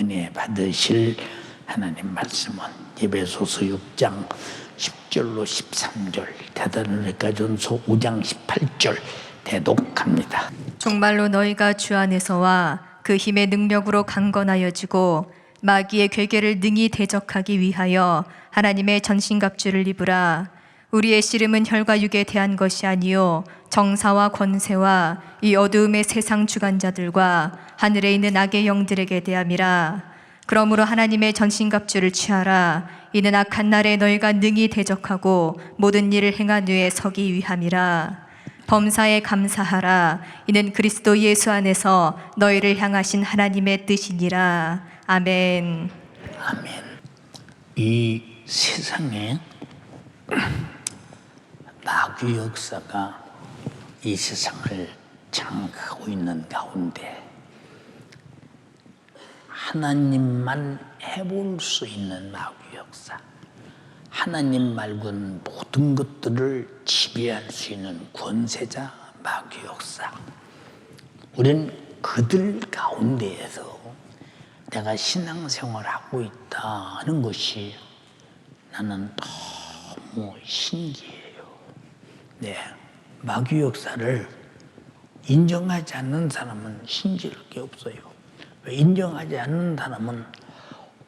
은혜 받으실 하나님 말씀은 에베소서 6장 10절로 13절, 데살로니가전서 5장 18절 대독합니다. 정말로 너희가 주 안에서와 그 힘의 능력으로 강건하여지고 마귀의 괴계를 능히 대적하기 위하여 하나님의 전신갑주를 입으라. 우리의 씨름은 혈과 육에 대한 것이 아니요 정사와 권세와 이 어두움의 세상 주관자들과 하늘에 있는 악의 영들에게 대함이라. 그러므로 하나님의 전신갑주를 취하라. 이는 악한 날에 너희가 능히 대적하고 모든 일을 행한 후에 서기 위함이라. 범사에 감사하라. 이는 그리스도 예수 안에서 너희를 향하신 하나님의 뜻이니라. 아멘. 아멘. 이 세상에 마귀 역사가 이 세상을 장악하고 있는 가운데 하나님만 해볼 수 있는 마귀 역사, 하나님 말고는 모든 것들을 지배할 수 있는 권세자 마귀 역사, 우리는 그들 가운데에서 내가 신앙생활하고 있다는 것이 나는 너무 신기해요. 네, 마귀 역사를 인정하지 않는 사람은 신기할 게 없어요. 왜 인정하지 않는 사람은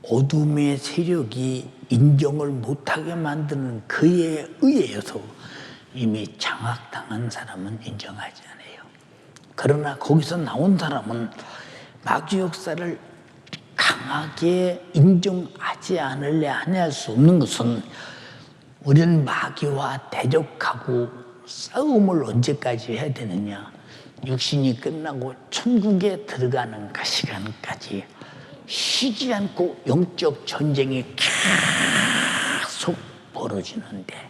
어둠의 세력이 인정을 못하게 만드는 그에 의해서 이미 장악당한 사람은 인정하지 않아요. 그러나 거기서 나온 사람은 마귀 역사를 강하게 인정하지 않을래 아니할 수 없는 것은 우리는 마귀와 대적하고 싸움을 언제까지 해야 되느냐? 육신이 끝나고 천국에 들어가는 그 시간까지 쉬지 않고 영적 전쟁이 계속 벌어지는데,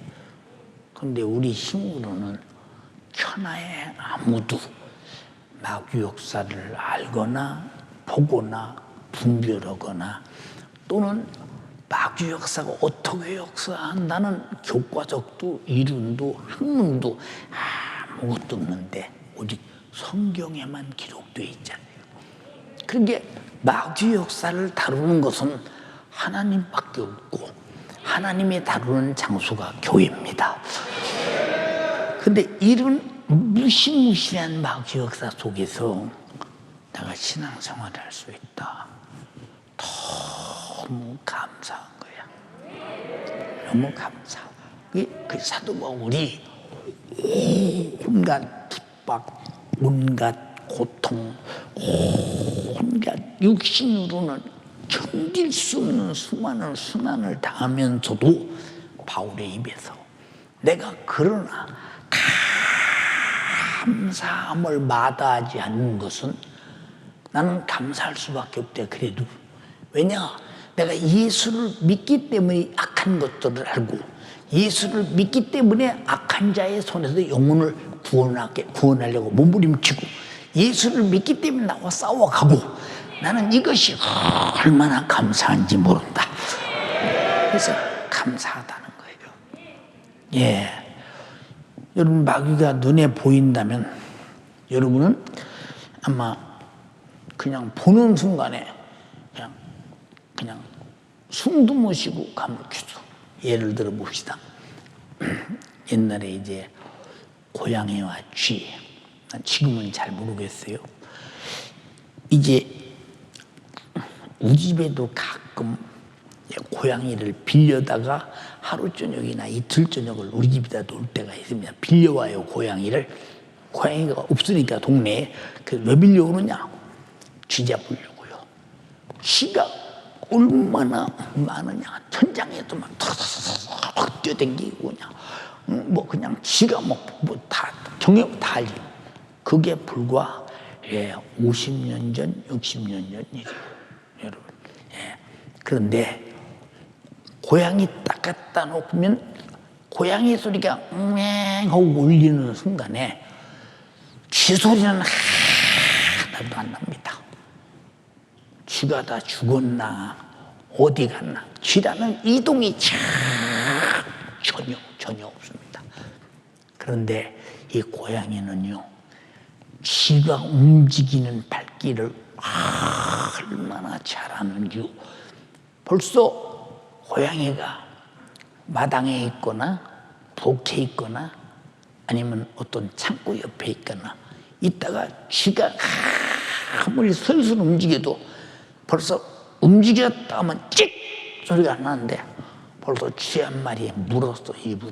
그런데 우리 힘으로는 천하에 아무도 마귀 역사를 알거나 보거나 분별하거나 또는 마귀 역사가 어떻게 역사한다는 교과서도 이론도 학문도 아무것도 없는데 오직 성경에만 기록되어 있잖아요. 그러니까 마귀 역사를 다루는 것은 하나님밖에 없고 하나님이 다루는 장소가 교회입니다. 그런데 이런 무시무시한 마귀 역사 속에서 내가 신앙생활을 할 수 있다. 너무 감사한 거야. 너무 감사. 그 사도 바울이 온갖 핍박, 온갖 고통, 온갖 육신으로는 견딜 수 없는 수많은 순환을 당하면서도 바울의 입에서 내가 그러나 감사함을 마다하지 않는 것은 나는 감사할 수밖에 없대. 그래도 왜냐? 내가 예수를 믿기 때문에 악한 것들을 알고 예수를 믿기 때문에 악한 자의 손에서 영혼을 구원하려고 몸부림치고 예수를 믿기 때문에 나와 싸워가고 나는 이것이 얼마나 감사한지 모른다. 그래서 감사하다는 거예요. 예, 여러분 마귀가 눈에 보인다면 여러분은 아마 그냥 보는 순간에 그냥 숨도 못 쉬고 감옥주죠. 예를 들어 봅시다. 옛날에 이제 고양이와 쥐, 지금은 잘 모르겠어요. 이제 우리 집에도 가끔 고양이를 빌려다가 하루 저녁이나 이틀 저녁을 우리 집에다 놓을 때가 있습니다. 빌려와요, 고양이를. 고양이가 없으니까 동네에. 왜 빌려오느냐? 쥐 잡으려고요. 쥐가 얼마나 많으냐? 천장에도 막 턱턱턱 뛰어댕기고 그냥 뭐 쥐가 다 경험 다 알지. 그게 불과 50년 전, 60년 전 일이에요, 여러분. 예. 그런데 고양이 딱 갖다 놓으면 고양이 소리가 웅 하고 울리는 순간에 쥐 소리는 하나도 안 납니다. 쥐가 다 죽었나 어디 갔나 쥐라는 이동이 전혀 없습니다. 그런데 이 고양이는요, 쥐가 움직이는 발길을 얼마나 잘하는지. 벌써 고양이가 마당에 있거나 부엌에 있거나 아니면 어떤 창고 옆에 있거나 있다가 쥐가 아무리 슬슬 움직여도 벌써 움직였다 하면 찍 소리가 나는데 벌써 쥐 한 마리에 물었어. 입으로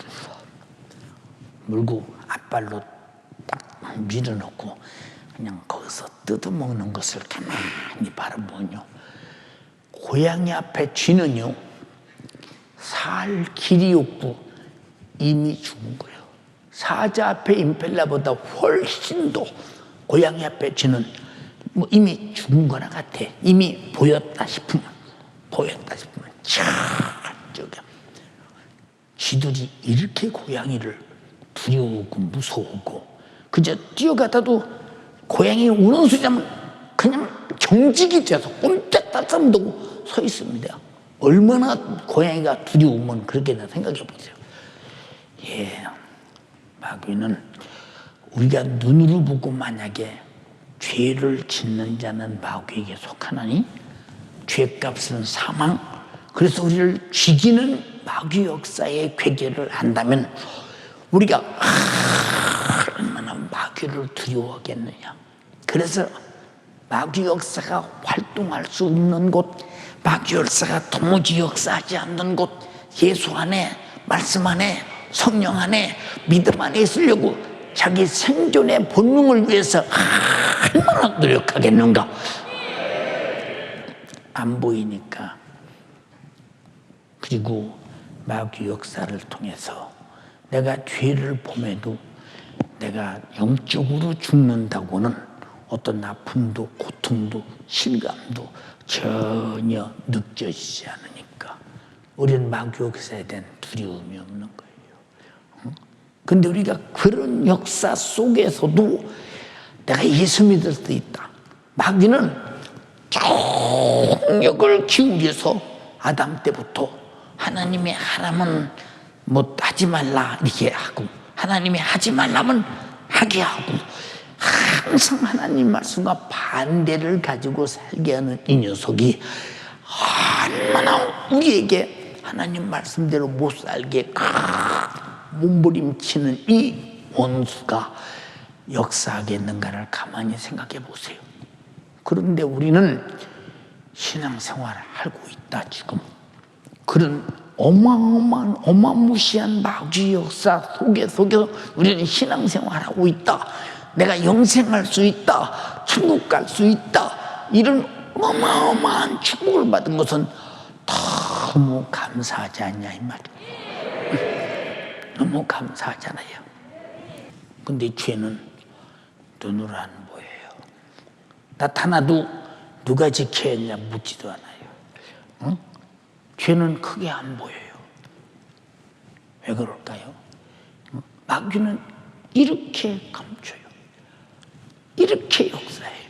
물고 앞발로 딱 밀어넣고 그냥 거기서 뜯어먹는 것을 가만히 바라보면요, 고양이 앞에 쥐는요 살 길이 없고 이미 죽은 거예요. 사자 앞에 임펠라보다 훨씬 더 고양이 앞에 쥐는 뭐 이미 죽은 거나 같아. 이미 보였다 싶으면 저기 쥐들이 이렇게 고양이를 두려워하고 무서워하고 그저 뛰어가다도 고양이 우는 소리 나면 그냥 경직이 돼서 꼼짝달싹 못하고 서 있습니다. 얼마나 고양이가 두려우면 그렇게나 생각해 보세요. 예, 마귀는 우리가 눈으로 보고 만약에 죄를 짓는 자는 마귀에게 속하나니 죄값은 사망. 그래서 우리를 죽이는 마귀 역사의 괴계를 안다면 우리가 얼마나 마귀를 두려워하겠느냐. 그래서 마귀 역사가 활동할 수 없는 곳, 마귀 역사가 도무지 역사하지 않는 곳, 예수 안에, 말씀 안에, 성령 안에, 믿음 안에 있으려고 자기 생존의 본능을 위해서 얼마나 노력하겠는가. 안 보이니까. 그리고 마귀 역사를 통해서 내가 죄를 범해도 내가 영적으로 죽는다고는 어떤 아픔도 고통도 실감도 전혀 느껴지지 않으니까 우리는 마귀 역사에 대한 두려움이 없는 거예요. 근데 우리가 그런 역사 속에서도 내가 예수 믿을 수 있다. 마귀는 총력을 기울여서 아담 때부터 하나님이 하라면 뭐 하지 말라 이렇게 하고 하나님이 하지 말라면 하게 하고 항상 하나님 말씀과 반대를 가지고 살게 하는 이 녀석이 얼마나 우리에게 하나님 말씀대로 못 살게 몸부림치는 이 원수가 역사하겠는가를 가만히 생각해 보세요. 그런데 우리는 신앙생활을 하고 있다. 지금 그런 어마어마한 어마무시한 마귀 역사 속에서 우리는 신앙생활하고 있다. 내가 영생할 수 있다. 천국 갈 수 있다. 이런 어마어마한 축복을 받은 것은 너무 감사하지 않냐 이 말이에요. 너무 감사하잖아요. 근데 죄는 눈으로 안 보여요. 나타나도 누가 지켜야 했냐 묻지도 않아요. 응? 죄는 크게 안 보여요. 왜 그럴까요? 마귀는 이렇게 감춰요. 이렇게 역사해요.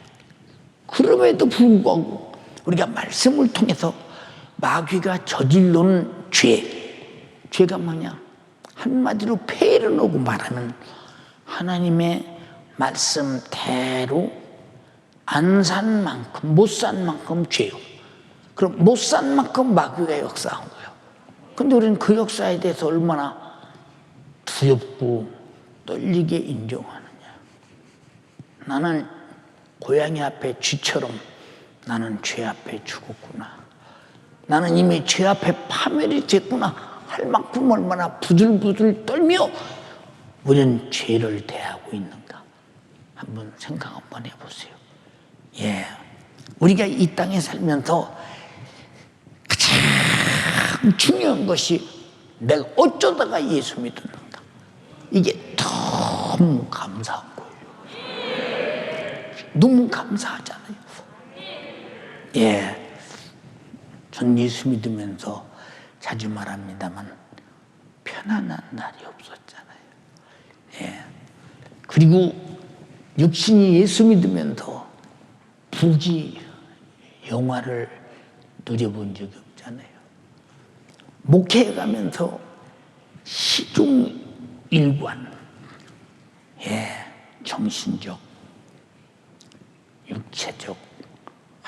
그럼에도 불구하고 우리가 말씀을 통해서 마귀가 저질러는 죄가 뭐냐? 한마디로 폐를 놓고 말하면 하나님의 말씀대로 안 산 만큼, 못 산 만큼 죄요. 그럼 못 산 만큼 마귀가 역사한 거예요. 근데 우리는 그 역사에 대해서 얼마나 두렵고 떨리게 인정하느냐. 나는 고양이 앞에 쥐처럼 나는 죄 앞에 죽었구나. 나는 이미 죄 앞에 파멸이 됐구나 할 만큼 얼마나 부들부들 떨며 우리는 죄를 대하고 있는가. 한번 생각 한번 해보세요. 예, 우리가 이 땅에 살면서 가장 중요한 것이 내가 어쩌다가 예수 믿었는가. 이게 너무 감사한 거예요. 너무 감사하잖아요. 예, 전 예수 믿으면서 자주 말합니다만 편안한 날이 없었잖아요. 예, 그리고 육신이 예수 믿으면서 부귀 영화를 누려본 적이 없잖아요. 목회해 가면서 시종 일관, 예, 정신적, 육체적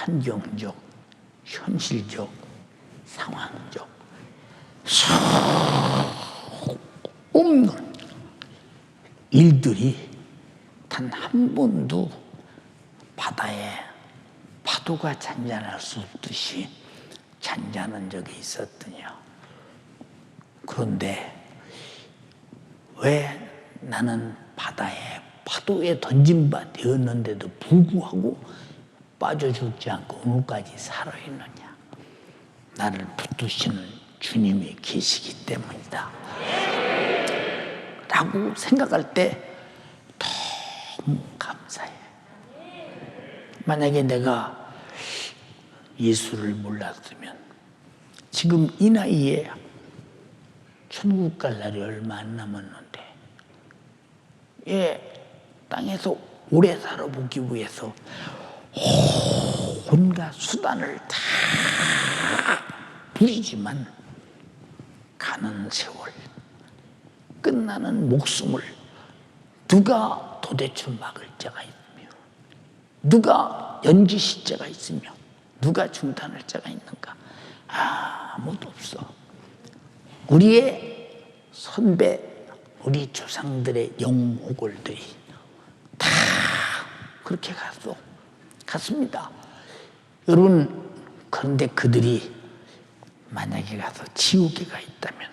환경적, 현실적, 상황적 없는 일들이 단 한 번도 바다에 파도가 잔잔할 수 없듯이 잔잔한 적이 있었더냐. 그런데 왜 나는 바다에 파도에 던진 바 되었는데도 불구하고 빠져 죽지 않고 오늘까지 살아있느냐. 나를 붙드시는 주님이 계시기 때문이다 라고 생각할 때 너무 감사해. 만약에 내가 예수를 몰랐으면 지금 이 나이에 천국 갈 날이 얼마 안 남았는데 땅에서 오래 살아보기 위해서 온갖 수단을 다 부리지만 가는 세월, 끝나는 목숨을 누가 도대체 막을 자가 있으며 누가 연기시 자가 있으며 누가 중단할 자가 있는가? 아무도 없어. 우리의 선배, 우리 조상들의 영호골들이 다 그렇게 갔습니다. 여러분, 그런데 그들이 만약에 가서 지옥에 가 있다면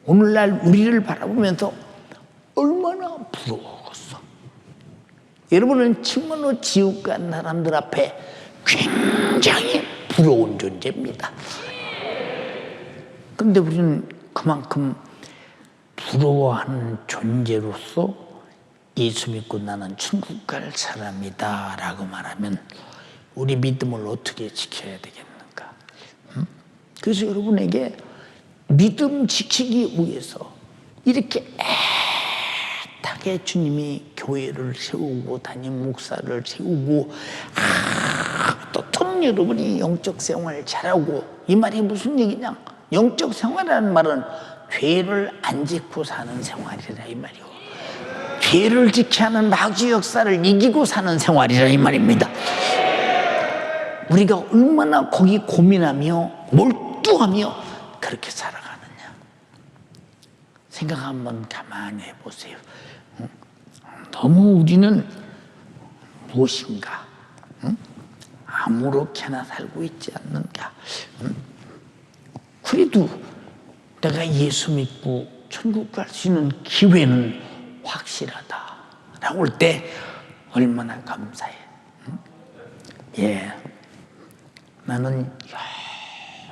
오늘날 우리를 바라보면서 얼마나 부러웠어. 여러분은 정말로 지옥 간 사람들 앞에 굉장히 부러운 존재입니다. 그런데 우리는 그만큼 부러워하는 존재로서 예수 믿고 나는 천국 갈 사람이다 라고 말하면 우리 믿음을 어떻게 지켜야 되겠는가? 그래서 여러분에게 믿음 지키기 위해서 이렇게 애타게 주님이 교회를 세우고 담임 목사를 세우고 또 여러분이 영적 생활을 잘하고, 이 말이 무슨 얘기냐? 영적 생활이라는 말은 죄를 안 짓고 사는 생활이라 이 말이고, 죄를 지켜야 하는 마귀 역사를 이기고 사는 생활이라 이 말입니다. 우리가 얼마나 거기 고민하며 몰두하며 그렇게 살아가느냐 생각 한번 가만히 해보세요. 너무 우리는 무엇인가 아무렇게나 살고 있지 않는가. 그래도 내가 예수 믿고 천국 갈 수 있는 기회는 확실하다 라고 할 때 얼마나 감사해. 나는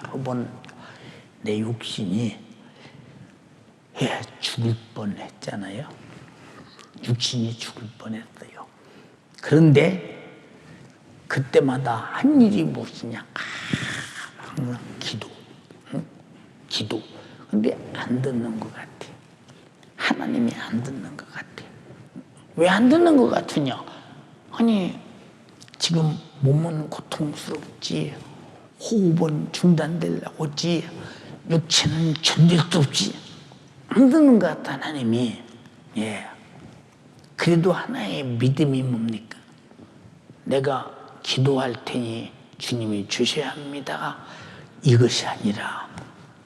여러 번 내 육신이 죽을 뻔했잖아요. 육신이 죽을 뻔했어요. 그런데 그때마다 한 일이 무엇이냐? 항상 기도. 근데 안 듣는 것 같아. 하나님이 안 듣는 것 같아. 왜 안 듣는 것 같으냐? 아니, 지금 몸은 고통스럽지, 호흡은 중단되려고 하지, 육체는 견딜 수 없지. 안 듣는 것 같아, 하나님이. 그래도 하나의 믿음이 뭡니까? 내가 기도할 테니 주님이 주셔야 합니다. 이것이 아니라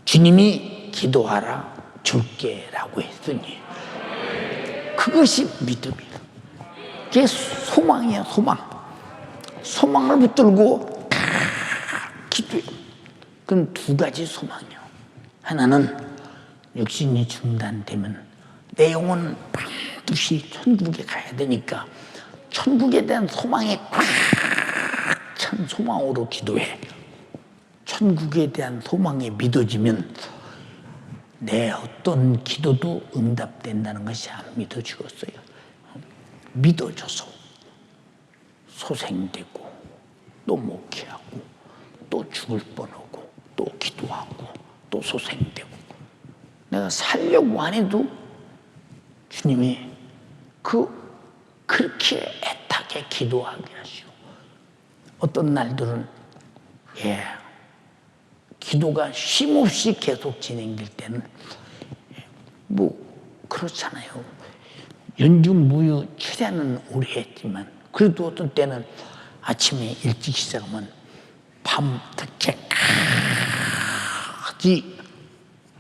주님이 기도하라 줄게 라고 했으니 그것이 믿음이야. 그게 소망이야, 소망. 소망을 붙들고 기도해. 그럼 두 가지 소망이야. 하나는 육신이 중단되면 내 영혼은 반드시 천국에 가야 되니까 천국에 대한 소망에 꽉 찬 소망으로 기도해. 천국에 대한 소망이 믿어지면 내 어떤 기도도 응답된다는 것이 안 믿어지겠어요. 믿어져서 소생되고 또 목회하고 또 죽을 뻔하고 또 기도하고 또 소생되고, 내가 살려고 안 해도 주님이 그렇게 애타게 기도하게 하시고, 어떤 날들은 기도가 쉼없이 계속 진행될 때는 그렇잖아요. 연중 무휴 최대는 오래 했지만 그래도 어떤 때는 아침에 일찍 시작하면 밤늦게까지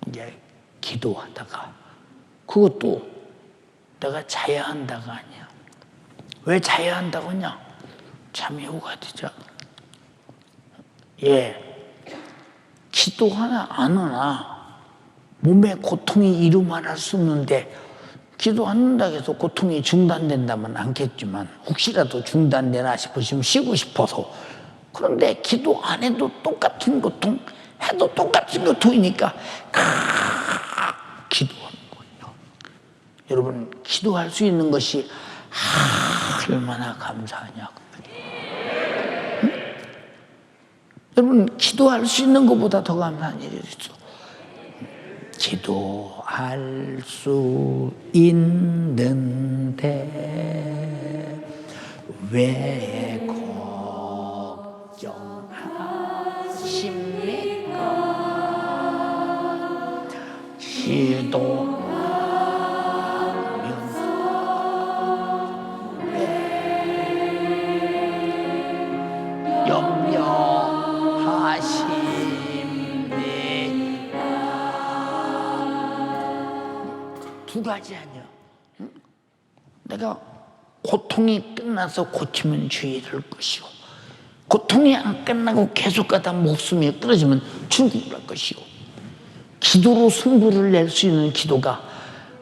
이제 기도하다가, 그것도 내가 자야 한다가 아니야. 왜 자야 한다고 하냐? 잠이 오가되죠. 기도하나 안 하나 몸에 고통이 이루말할 수 없는데, 기도 안 한다고 해서 고통이 중단된다면 않겠지만 혹시라도 중단되나 싶으시면 쉬고 싶어서. 그런데 기도 안 해도 똑같은 고통, 해도 똑같은 고통이니까 기도하는 거예요. 여러분, 기도할 수 있는 것이 얼마나 감사하냐고. 응? 여러분, 기도할 수 있는 것보다 더 감사한 일이 있어. 기도할 수 있는데 왜 걱정하십니까? 기도하면서 왜 염려하십니까? 두 가지 아니야. 응? 내가 고통이 끝나서 고치면 주의될 것이고, 고통이 안 끝나고 계속 가다 목숨이 끊어지면 죽을 것이고, 기도로 승부를 낼 수 있는 기도가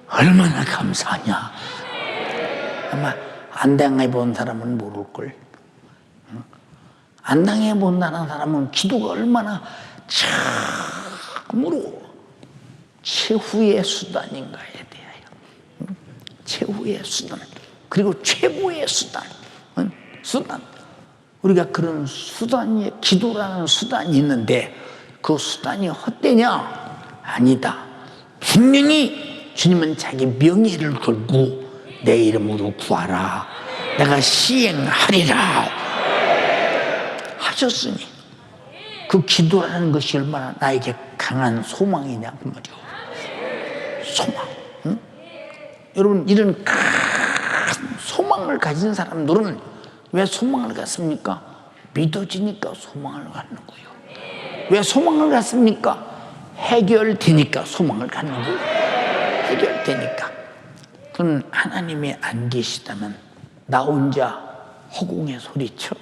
얼마나 감사하냐. 아마 안 당해본 사람은 모를걸. 안 당해본다는 사람은 기도가 얼마나 참으로 최후의 수단인가에 대하여, 최후의 수단, 그리고 최고의 수단, 우리가 그런 수단이, 기도라는 수단이 있는데 그 수단이 헛되냐? 아니다. 분명히 주님은 자기 명예를 걸고 내 이름으로 구하라, 내가 시행하리라 하셨으니, 그 기도라는 것이 얼마나 나에게 강한 소망이냐 그 말이요. 소망. 응? 여러분, 이런 큰 소망을 가진 사람들은 왜 소망을 갖습니까? 믿어지니까 소망을 갖는 거예요. 왜 소망을 갖습니까? 해결되니까 소망을 갖는 거예요. 해결되니까. 그건 하나님이 안 계시다면 나 혼자 허공에 소리쳐.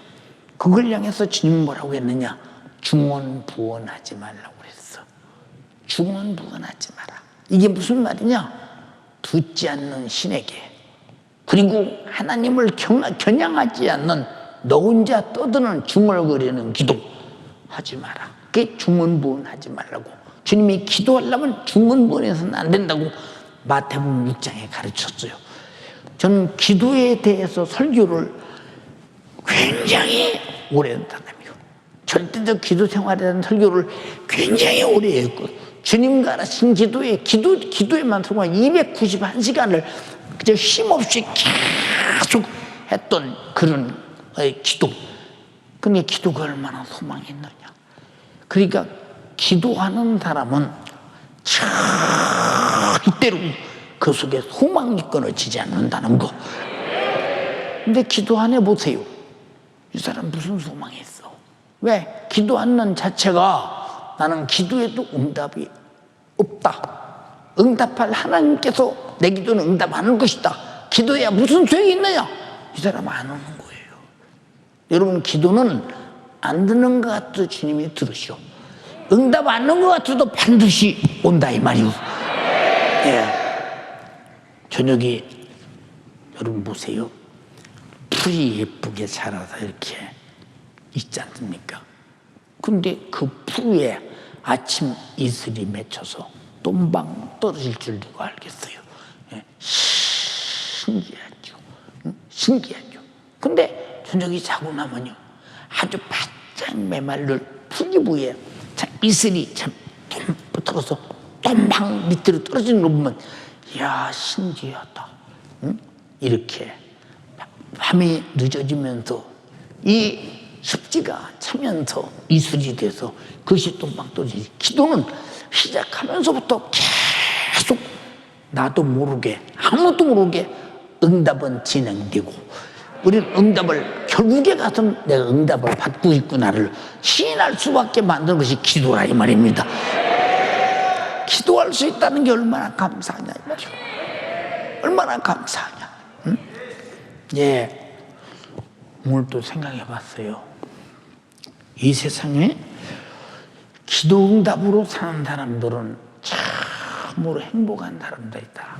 그걸 향해서 주님 뭐라고 했느냐? 중언부언하지 말라고 그랬어. 중언부언하지 마라. 이게 무슨 말이냐? 듣지 않는 신에게, 그리고 하나님을 겨냥하지 않는 너 혼자 떠드는 중얼거리는 기도 하지 마라. 그게 중언부언하지 말라고. 주님이 기도하려면 중언부언해서는 안 된다고 마태복음 6장에 가르쳤어요. 저는 기도에 대해서 설교를 굉장히 오래 한 사람이요. 절대적 기도 생활에 대한 설교를 굉장히 오래 했고, 주님 가르친 기도에만 성공한 291시간을 그저 쉼없이 계속 했던 그런 기도. 근데 기도가 얼마나 소망이 있느냐. 그러니까 기도하는 사람은 절대로 그 속에 소망이 끊어지지 않는다는 거. 근데 기도 안 해보세요. 이 사람 무슨 소망이 있어? 왜? 기도 않는 자체가 나는 기도에도 응답이 없다. 응답할 하나님께서 내 기도는 응답하는 것이다. 기도해야 무슨 소용이 있느냐? 이 사람 안 오는 거예요. 여러분, 기도는 안 듣는 것 같아도 주님이 들으시오. 응답 안 오는 것 같아도 반드시 온다 이 말이오. 저녁에 여러분 보세요. 풀이 예쁘게 자라서 이렇게 있지 않습니까? 근데 그 풀에 아침 이슬이 맺혀서 똥방 떨어질 줄 누가 알겠어요? 신기하죠. 신기하죠. 근데 저녁에 자고 나면요, 아주 바짝 메말른 풀기부에 이슬이 참 붙어서 똥방 밑으로 떨어지는 거 보면, 이야, 신기하다. 이렇게 밤이 늦어지면서 이 습지가 차면서 이슬이 돼서 그것이 똥방 떨어지지. 기도는 시작하면서부터 계속 나도 모르게, 아무도 모르게 응답은 진행되고, 우리는 응답을 결국에 가서 내가 응답을 받고 있구나를 시인할 수밖에 만드는 것이 기도라 이 말입니다. 기도할 수 있다는 게 얼마나 감사하냐 이 말이야. 얼마나 감사하냐. 응? 예, 오늘 또 생각해 봤어요. 이 세상에 기도 응답으로 사는 사람들은 참으로 행복한 사람들이다.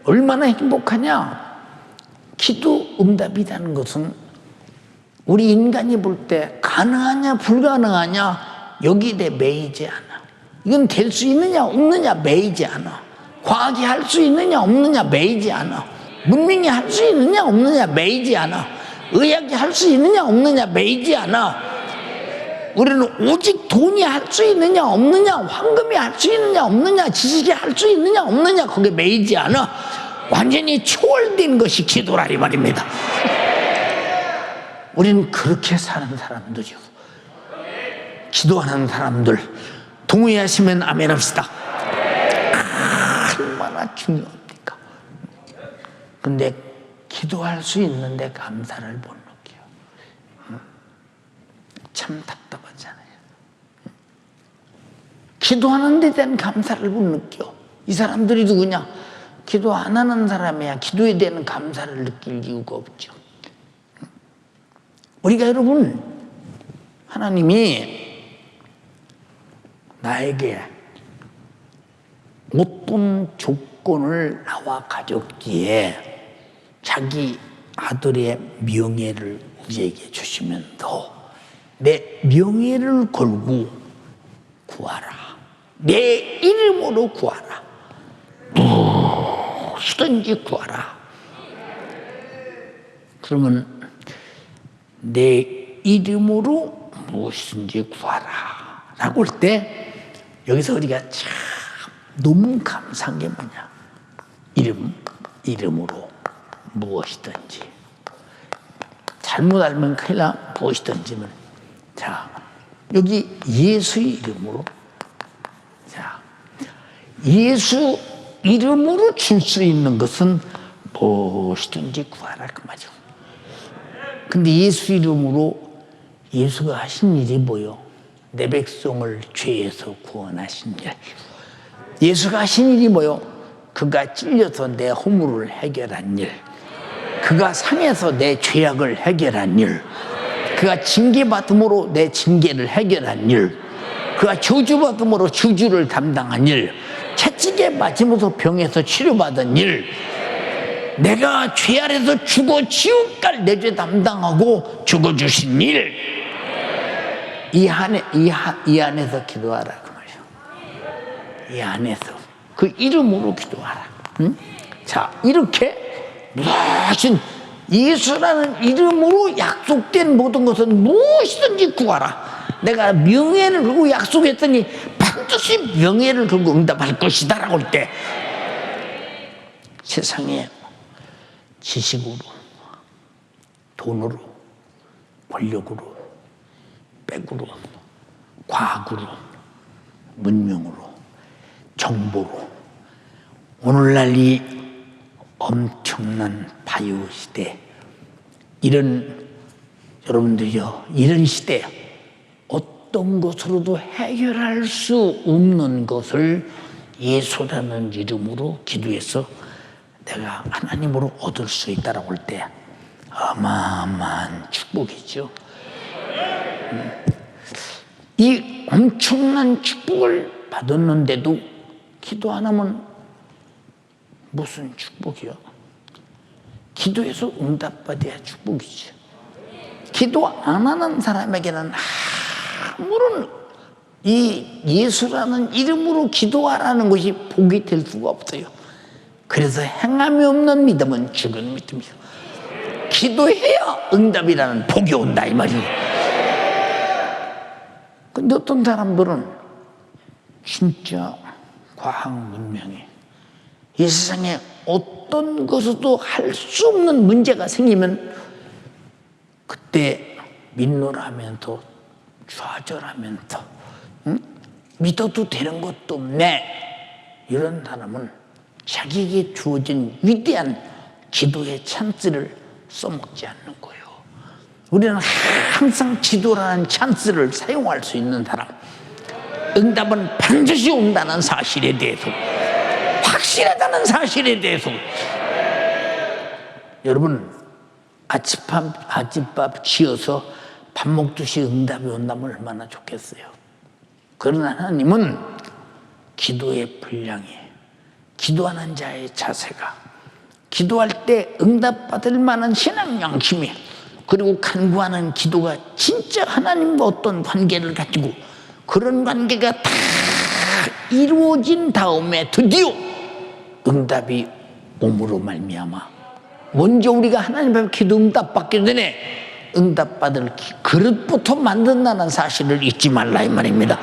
얼마나 행복하냐? 기도 응답이라는 것은 우리 인간이 볼 때 가능하냐 불가능하냐 여기에 대해 매이지 않아. 이건 될 수 있느냐 없느냐 매이지 않아. 과학이 할 수 있느냐 없느냐 매이지 않아. 문명이 할 수 있느냐 없느냐 매이지 않아. 의학이 할 수 있느냐 없느냐 매이지 않아. 우리는 오직 돈이 할 수 있느냐 없느냐, 황금이 할 수 있느냐 없느냐, 지식이 할 수 있느냐 없느냐 거기에 매이지 않아. 완전히 초월된 것이 기도라 이 말입니다. 우리는 그렇게 사는 사람들이요. 기도하는 사람들 동의하시면 아멘 합시다. 얼마나 중요합니까? 근데 기도할 수 있는데 감사를 못 느껴요. 참 답답하잖아요. 기도하는 데 대한 감사를 못 느껴. 이 사람들이 누구냐? 기도 안 하는 사람이야. 기도에 대한 감사를 느낄 이유가 없죠. 우리가 여러분, 하나님이 나에게 어떤 조건을 나와 가졌기에 자기 아들의 명예를 우리에게 주시면서 내 명예를 걸고 구하라. 내 이름으로 구하라. 무엇이든지 구하라. 그러면 내 이름으로 무엇이든지 구하라 라고 할 때 여기서 우리가 참 너무 감사한 게 뭐냐. 이름으로 무엇이든지. 잘못 알면 큰일 나. 무엇이든지는. 자, 여기 예수의 이름으로. 자, 예수 이름으로 줄 수 있는 것은 무엇이든지 구하라 그 말이죠. 근데 예수 이름으로 예수가 하신 일이 뭐요? 내 백성을 죄에서 구원하신 일. 예수가 하신 일이 뭐요? 그가 찔려서 내 허물을 해결한 일. 그가 상해서 내 죄악을 해결한 일. 그가 징계받음으로 내 징계를 해결한 일. 그가 저주받음으로 저주를 담당한 일. 채찍에 맞으면서 병에서 치료받은 일. 내가 죄 아래서 죽어 지옥 갈 내 죄 담당하고 죽어주신 일. 이 안에서 기도하라 그 말이야. 이 안에서 그 이름으로 기도하라. 응? 자, 이렇게 무슨 예수라는 이름으로 약속된 모든 것은 무엇이든지 구하라. 내가 명예를 걸고 약속했더니 반드시 명예를 걸고 응답할 것이다 라고 할 때 세상에 지식으로, 돈으로, 권력으로, 백으로, 과학으로, 문명으로, 정보로 오늘날 이 엄청난 바이오 시대, 이런 여러분들이요, 이런 시대 어떤 것으로도 해결할 수 없는 것을 예수라는 이름으로 기도해서 내가 하나님으로 얻을 수 있다라고 할 때 어마어마한 축복이죠. 이 엄청난 축복을 받았는데도 기도 안 하면 무슨 축복이요? 기도해서 응답받아야 축복이죠. 기도 안 하는 사람에게는 아무런 이 예수라는 이름으로 기도하라는 것이 복이 될 수가 없어요. 그래서 행함이 없는 믿음은 죽은 믿음이요. 기도해야 응답이라는 복이 온다 이 말이에요. 근데 어떤 사람들은 진짜 과학 문명이 이 세상에 어떤 것으로도 할 수 없는 문제가 생기면 그때 민노하면서 좌절하면서 믿어도 되는 것도 없네. 이런 사람은 자기에게 주어진 위대한 기도의 찬스를 써먹지 않는 거예요. 우리는 항상 기도라는 찬스를 사용할 수 있는 사람, 응답은 반드시 온다는 사실에 대해서, 확실하다는 사실에 대해서, 여러분 아침밥 지어서 밥 먹듯이 응답이 온다면 얼마나 좋겠어요. 그러나 하나님은 기도의 분량이, 기도하는 자의 자세가, 기도할 때 응답받을 만한 신앙 양심이, 그리고 간구하는 기도가 진짜 하나님과 어떤 관계를 가지고 그런 관계가 다 이루어진 다음에 드디어 응답이 옴으로 말미암아, 먼저 우리가 하나님 앞에 기도 응답받기 전에 응답받을 그릇부터 만든다는 사실을 잊지 말라 이 말입니다.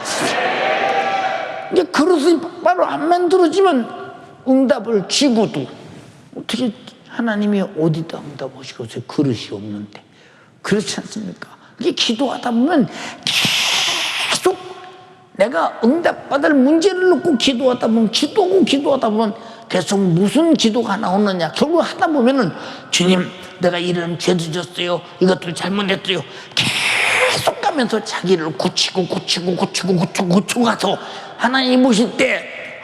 이제 그릇이 바로 안 만들어지면 응답을 쥐고도 어떻게 하나님이 어디다 응답하시겠어요? 그릇이 없는데. 그렇지 않습니까? 이게 기도하다 보면 계속 내가 응답받을 문제를 놓고 기도하다 보면, 기도하다 보면 계속 무슨 기도가 나오느냐, 결국 하다 보면은 주님 내가 이런 죄도 졌어요, 이것도 잘못했어요, 계속 가면서 자기를 고치고 가서 하나님 보실 때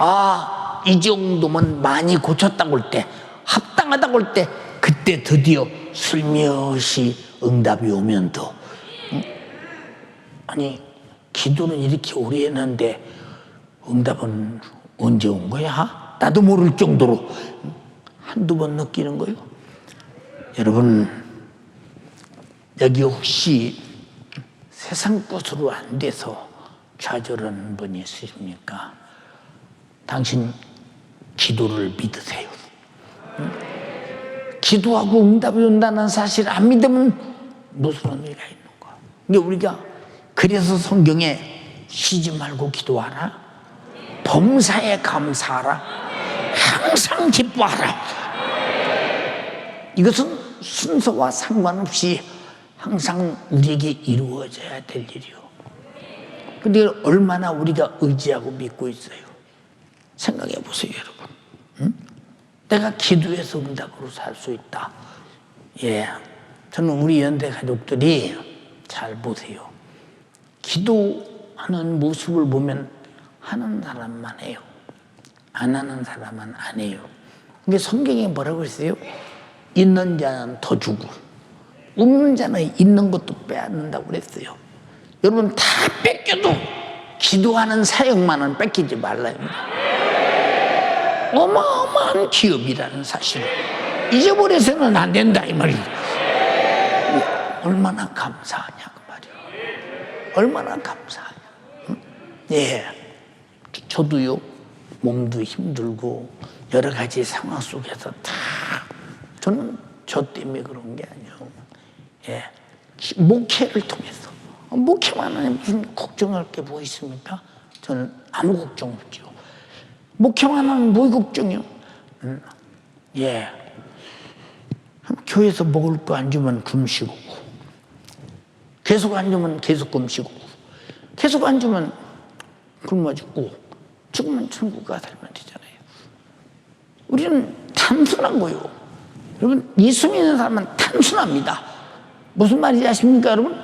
이 정도면 많이 고쳤다고 할 때, 합당하다고 할 때, 그때 드디어 슬며시 응답이 오면 더 아니 기도는 이렇게 오래 했는데 응답은 언제 온 거야? 나도 모를 정도로 한두 번 느끼는 거예요. 여러분 여기 혹시 세상 것으로 안 돼서 좌절하는 분이 있으십니까? 당신 기도를 믿으세요. 기도하고 응답이 온다는 사실 안 믿으면 무슨 의미가 있는 거야? 근데 우리가 그래서 성경에 쉬지 말고 기도하라, 범사에 감사하라, 항상 기뻐하라. 이것은 순서와 상관없이 항상 우리에게 이루어져야 될 일이요. 근데 얼마나 우리가 의지하고 믿고 있어요? 생각해 보세요, 여러분. 응? 내가 기도해서 응답으로 살 수 있다. 예, 저는 우리 연대 가족들이 잘 보세요. 기도하는 모습을 보면 하는 사람만 해요. 안 하는 사람은 안 해요. 근데 성경에 뭐라고 했어요? 있는 자는 더 주고 없는 자는 있는 것도 빼앗는다고 그랬어요. 여러분 다 뺏겨도 기도하는 사역만은 뺏기지 말라요. 어마어마한 기업이라는 사실을 잊어버려서는 안 된다 이 말이에요. 얼마나 감사하냐 그 말이에요. 얼마나 감사하냐. 응? 예, 저도요 몸도 힘들고 여러 가지 상황 속에서 다 저는 저 때문에 그런 게 아니에요. 예, 목회를 통해서 목회만 하면 무슨 걱정할 게 뭐 있습니까? 저는 아무 걱정 없죠. 목회만 하면 뭐 걱정이요? 예, 교회에서 먹을 거 안 주면 금식 오고, 계속 안 주면 계속 금식 오고, 계속 안 주면 굶어 죽고, 죽으면 천국 가 살면 되잖아요. 우리는 단순한 거예요. 여러분 예수 믿는 사람은 단순합니다. 무슨 말인지 아십니까 여러분?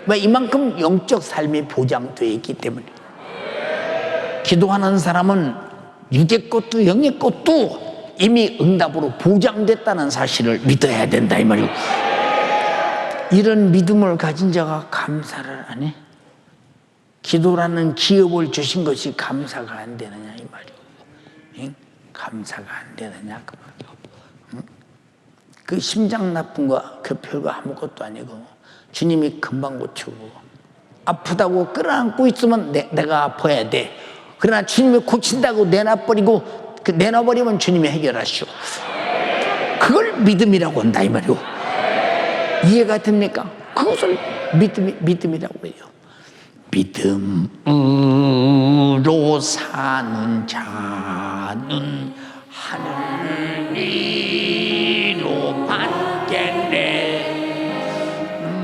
왜? 이만큼 영적 삶이 보장되어 있기 때문에. 기도하는 사람은 육의 것도 영의 것도 이미 응답으로 보장됐다는 사실을 믿어야 된다 이 말이에요. 이런 믿음을 가진 자가 감사를 안 해? 기도라는 기업을 주신 것이 감사가 안 되느냐 이 말이에요. 응? 감사가 안 되느냐 그 말이에요. 응? 그 심장 나쁜 거 그 별거 아무것도 아니고 주님이 금방 고치고, 아프다고 끌어안고 있으면 내가 아파야 돼. 그러나 주님이 고친다고 내놔버리면 주님이 해결하시오. 그걸 믿음이라고 한다 이 말이오. 이해가 됩니까? 그것을 믿음이라고 해요. 믿음으로 사는 자는 하늘이로 받겠네.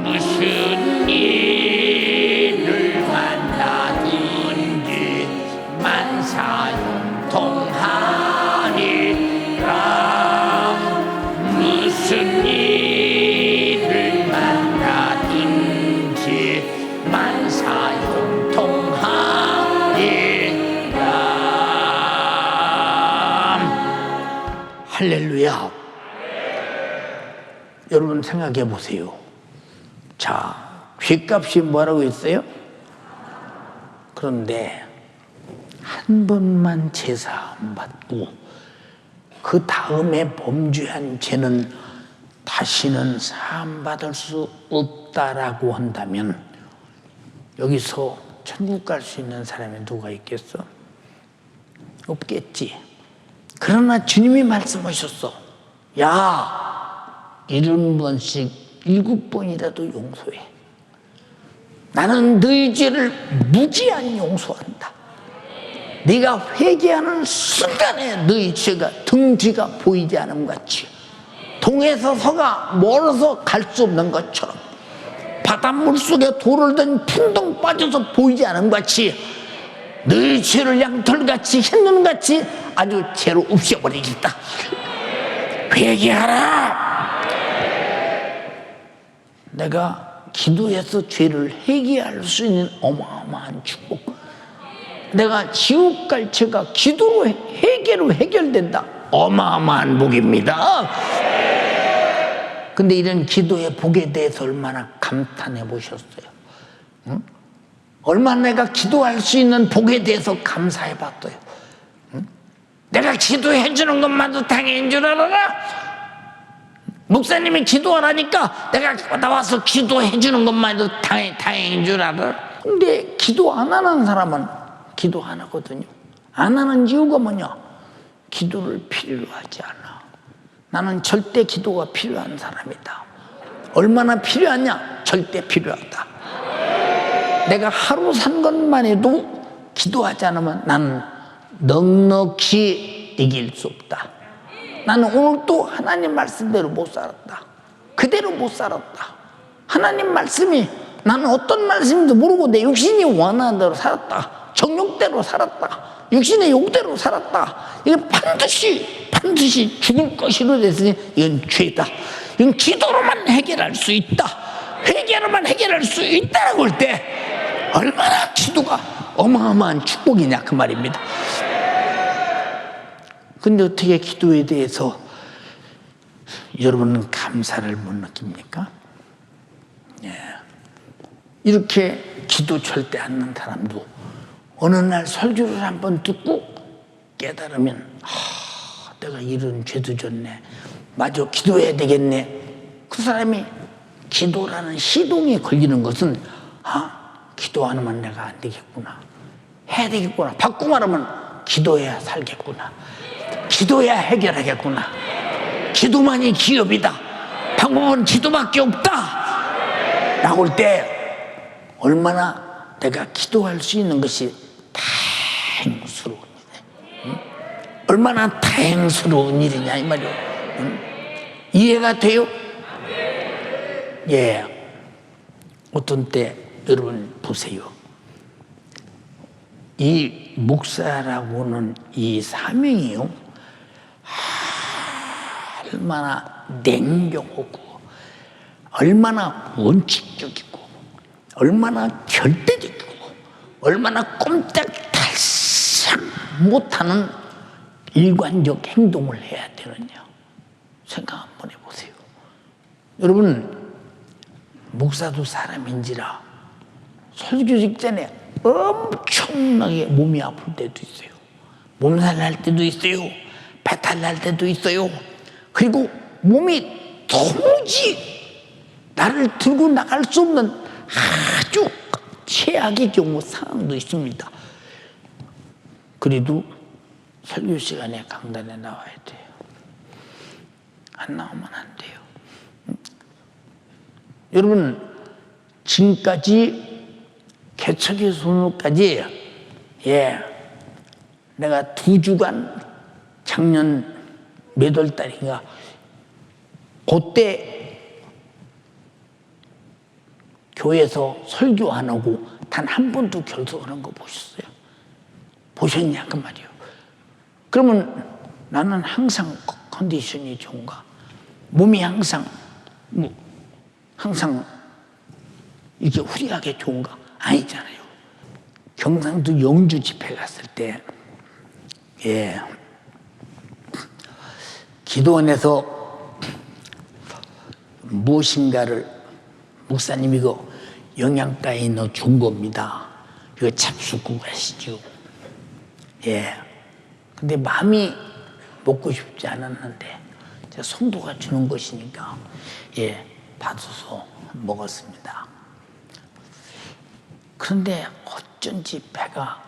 무슨 일을 만나든지 만사형통하리라. 무슨 일 할렐루야. 여러분 생각해 보세요. 자, 죄값이 뭐라고 했어요? 그런데 한 번만 제사 안 받고 그 다음에 범죄한 죄는 다시는 사함받을 수 없다라고 한다면 여기서 천국 갈 수 있는 사람이 누가 있겠어? 없겠지. 그러나 주님이 말씀하셨어. 야, 70번씩 7번이라도 용서해. 나는 너희 죄를 무지한 용서한다. 네가 회개하는 순간에 너희 죄가 등지가 보이지 않음 같이, 동에서 서가 멀어서 갈 수 없는 것처럼, 바닷물 속에 돌을 든 풍덩 빠져서 보이지 않음 같이, 너희 죄를 양털같이 흰눈같이 아주 죄로 없애버리겠다. 회개하라. 내가 기도해서 죄를 회개할 수 있는 어마어마한 축복. 내가 지옥 갈 죄가 기도로 회개로 해결된다. 어마어마한 복입니다. 근데 이런 기도의 복에 대해서 얼마나 감탄해 보셨어요? 응? 얼마나 내가 기도할 수 있는 복에 대해서 감사해 봤어요. 응? 내가 기도해 주는 것만도 당연인 줄 알아라. 목사님이 기도하라니까 내가 나와서 기도해 주는 것만도 다행인 줄 알아. 근데 기도 안 하는 사람은 기도 안 하거든요. 안 하는 이유가 뭐냐? 기도를 필요로 하지 않아. 나는 절대 기도가 필요한 사람이다. 얼마나 필요하냐? 절대 필요하다. 내가 하루 산 것만 해도 기도하지 않으면 나는 넉넉히 이길 수 없다. 나는 오늘도 하나님 말씀대로 못 살았다. 그대로 못 살았다. 하나님 말씀이, 나는 어떤 말씀인지 모르고 내 육신이 원하는 대로 살았다. 정욕대로 살았다. 육신의 욕대로 살았다. 이거 반드시 죽을 것이로 됐으니 이건 죄다. 이건 기도로만 해결할 수 있다. 회개로만 해결할 수 있다라고 할 때 얼마나 기도가 어마어마한 축복이냐 그 말입니다. 근데 어떻게 기도에 대해서 여러분은 감사를 못 느낍니까? 예. 이렇게 기도 절대 않는 사람도 어느 날 설교를 한번 듣고 깨달으면, 내가 이런 죄도 졌네. 마저 기도해야 되겠네. 그 사람이 기도라는 시동이 걸리는 것은, 기도 안 하면 내가 안 되겠구나. 해야 되겠구나. 바꾸고 말하면 기도해야 살겠구나. 기도해야 해결하겠구나. 기도만이 기업이다. 방법은 기도밖에 없다. 라고 할 때 얼마나 내가 기도할 수 있는 것이 다행스러운 일이네. 응? 얼마나 다행스러운 일이냐 이 말이요. 응? 이해가 돼요? 예. 어떤 때 여러분 보세요. 이 목사라고는 이 사명이요, 얼마나 냉정하고 얼마나 원칙적이고 얼마나 절대적이고 얼마나 꼼짝달싹 못하는 일관적 행동을 해야 되느냐 생각 한번 해보세요. 여러분, 목사도 사람인지라 설교 직전에 엄청나게 몸이 아플 때도 있어요. 몸살 날 때도 있어요. 배탈 날 때도 있어요. 그리고 몸이 도무지 나를 들고 나갈 수 없는 아주 최악의 경우 상황도 있습니다. 그래도 설교 시간에 강단에 나와야 돼요. 안 나오면 안 돼요. 여러분, 지금까지 개척에서 오늘까지 내가 2주간 작년 몇 월 달인가 그때 교회에서 설교 안 하고 단 한 번도 결석하는 거 보셨어요? 보셨냐 그 말이에요. 그러면 나는 항상 컨디션이 좋은가? 몸이 항상 이렇게 후리하게 좋은가? 아니잖아요. 경상도 영주 집회 갔을 때 기도원에서 무엇인가를 목사님이 이거 영양가에 넣어 준 겁니다. 이거 잡수고 가시죠. 예. 근데 마음이 먹고 싶지 않았는데 성도가 주는 것이니까 예, 받아서 먹었습니다. 그런데 어쩐지 배가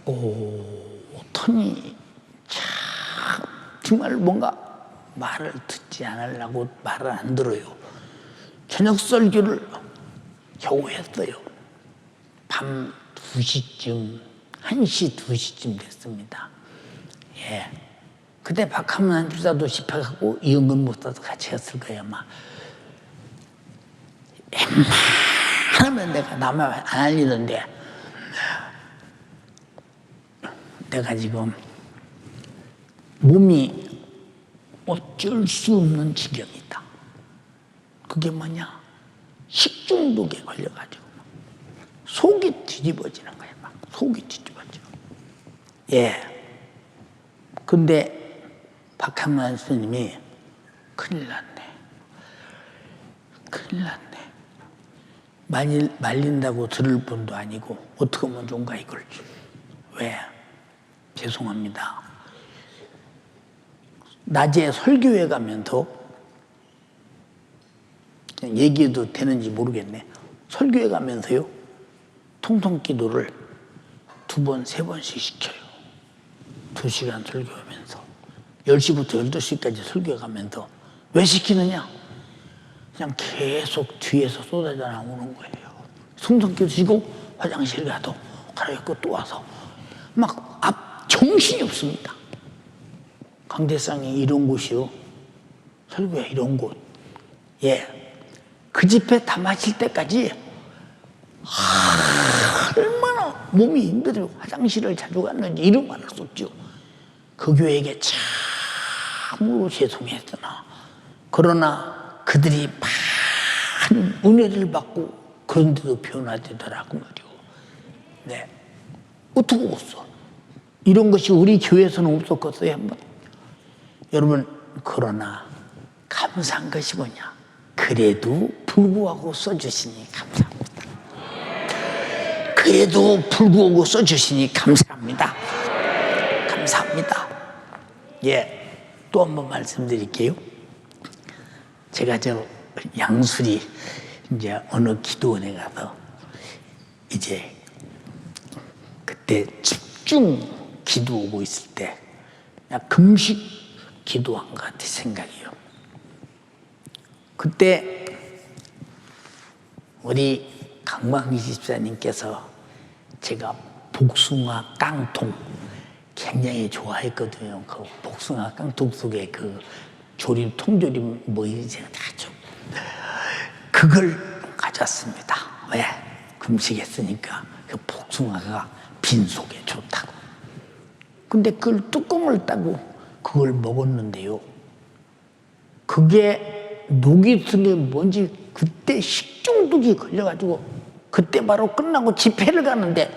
꼿꼿하니 참 정말 뭔가 말을 듣지 않으려고 말을 안 들어요. 저녁 설교를 겨우 했어요. 밤 2시쯤, 1시, 2시쯤 됐습니다. 예. 그때 박하면 주사도 집회하고 이은근 목사도 같이 했을 거예요, 아마. 웬만하면 내가 남아 안 알리던데, 내가 지금 몸이 어쩔 수 없는 지경이다. 그게 뭐냐? 식중독에 걸려가지고 속이 뒤집어지는 거예요. 막 속이 뒤집어져. 예. 근데 박한만 스님이 큰일 났네. 큰일 났네. 말린다고 들을 분도 아니고 어떻게 하면 좋은가 이걸. 왜? 죄송합니다. 낮에 설교회 가면서 얘기해도 되는지 모르겠네. 설교회 가면서요. 통성기도를 2번, 3번씩 시켜요. 2시간 설교하면서 10시부터 12시까지 설교해 가면서 왜 시키느냐? 그냥 계속 뒤에서 쏟아져 나오는 거예요. 통성기도 쉬고 화장실 가도 갈아입고 또 와서 막 정신이 없습니다. 강대상이 이런 곳이요. 설교회 이런 곳. 예. 그 집회 다 마칠 때까지 얼마나 몸이 힘들어요. 화장실을 자주 갔는지 이름 말할 수 없죠. 그 교회에게 참으로 죄송했으나 그러나 그들이 많은 은혜를 받고 그런데도 변화되더라고 말이요. 네. 어떻게 없어? 이런 것이 우리 교회에서는 없었겠어요, 한번? 여러분, 그러나 감사한 것이 뭐냐? 그래도 불구하고 써주시니 감사합니다. 그래도 불구하고 써주시니 감사합니다. 감사합니다. 예, 또 한 번 말씀드릴게요. 제가 저 양수리 이제 어느 기도원에 가서 이제 그때 집중 기도하고 있을 때 그냥 금식 기도한 것 같아 생각이요. 그때 우리 강광희 집사님께서 제가 복숭아 깡통 굉장히 좋아했거든요. 그 복숭아 깡통 속에 그 조림, 통조림 뭐 이제 다 좀 그걸 가져왔습니다. 왜? 금식했으니까 그 복숭아가 빈속에 좋다고. 근데 그걸 뚜껑을 따고 그걸 먹었는데요. 그게 녹이 등에 뭔지 그때 식중독이 걸려가지고 그때 바로 끝나고 집회를 가는데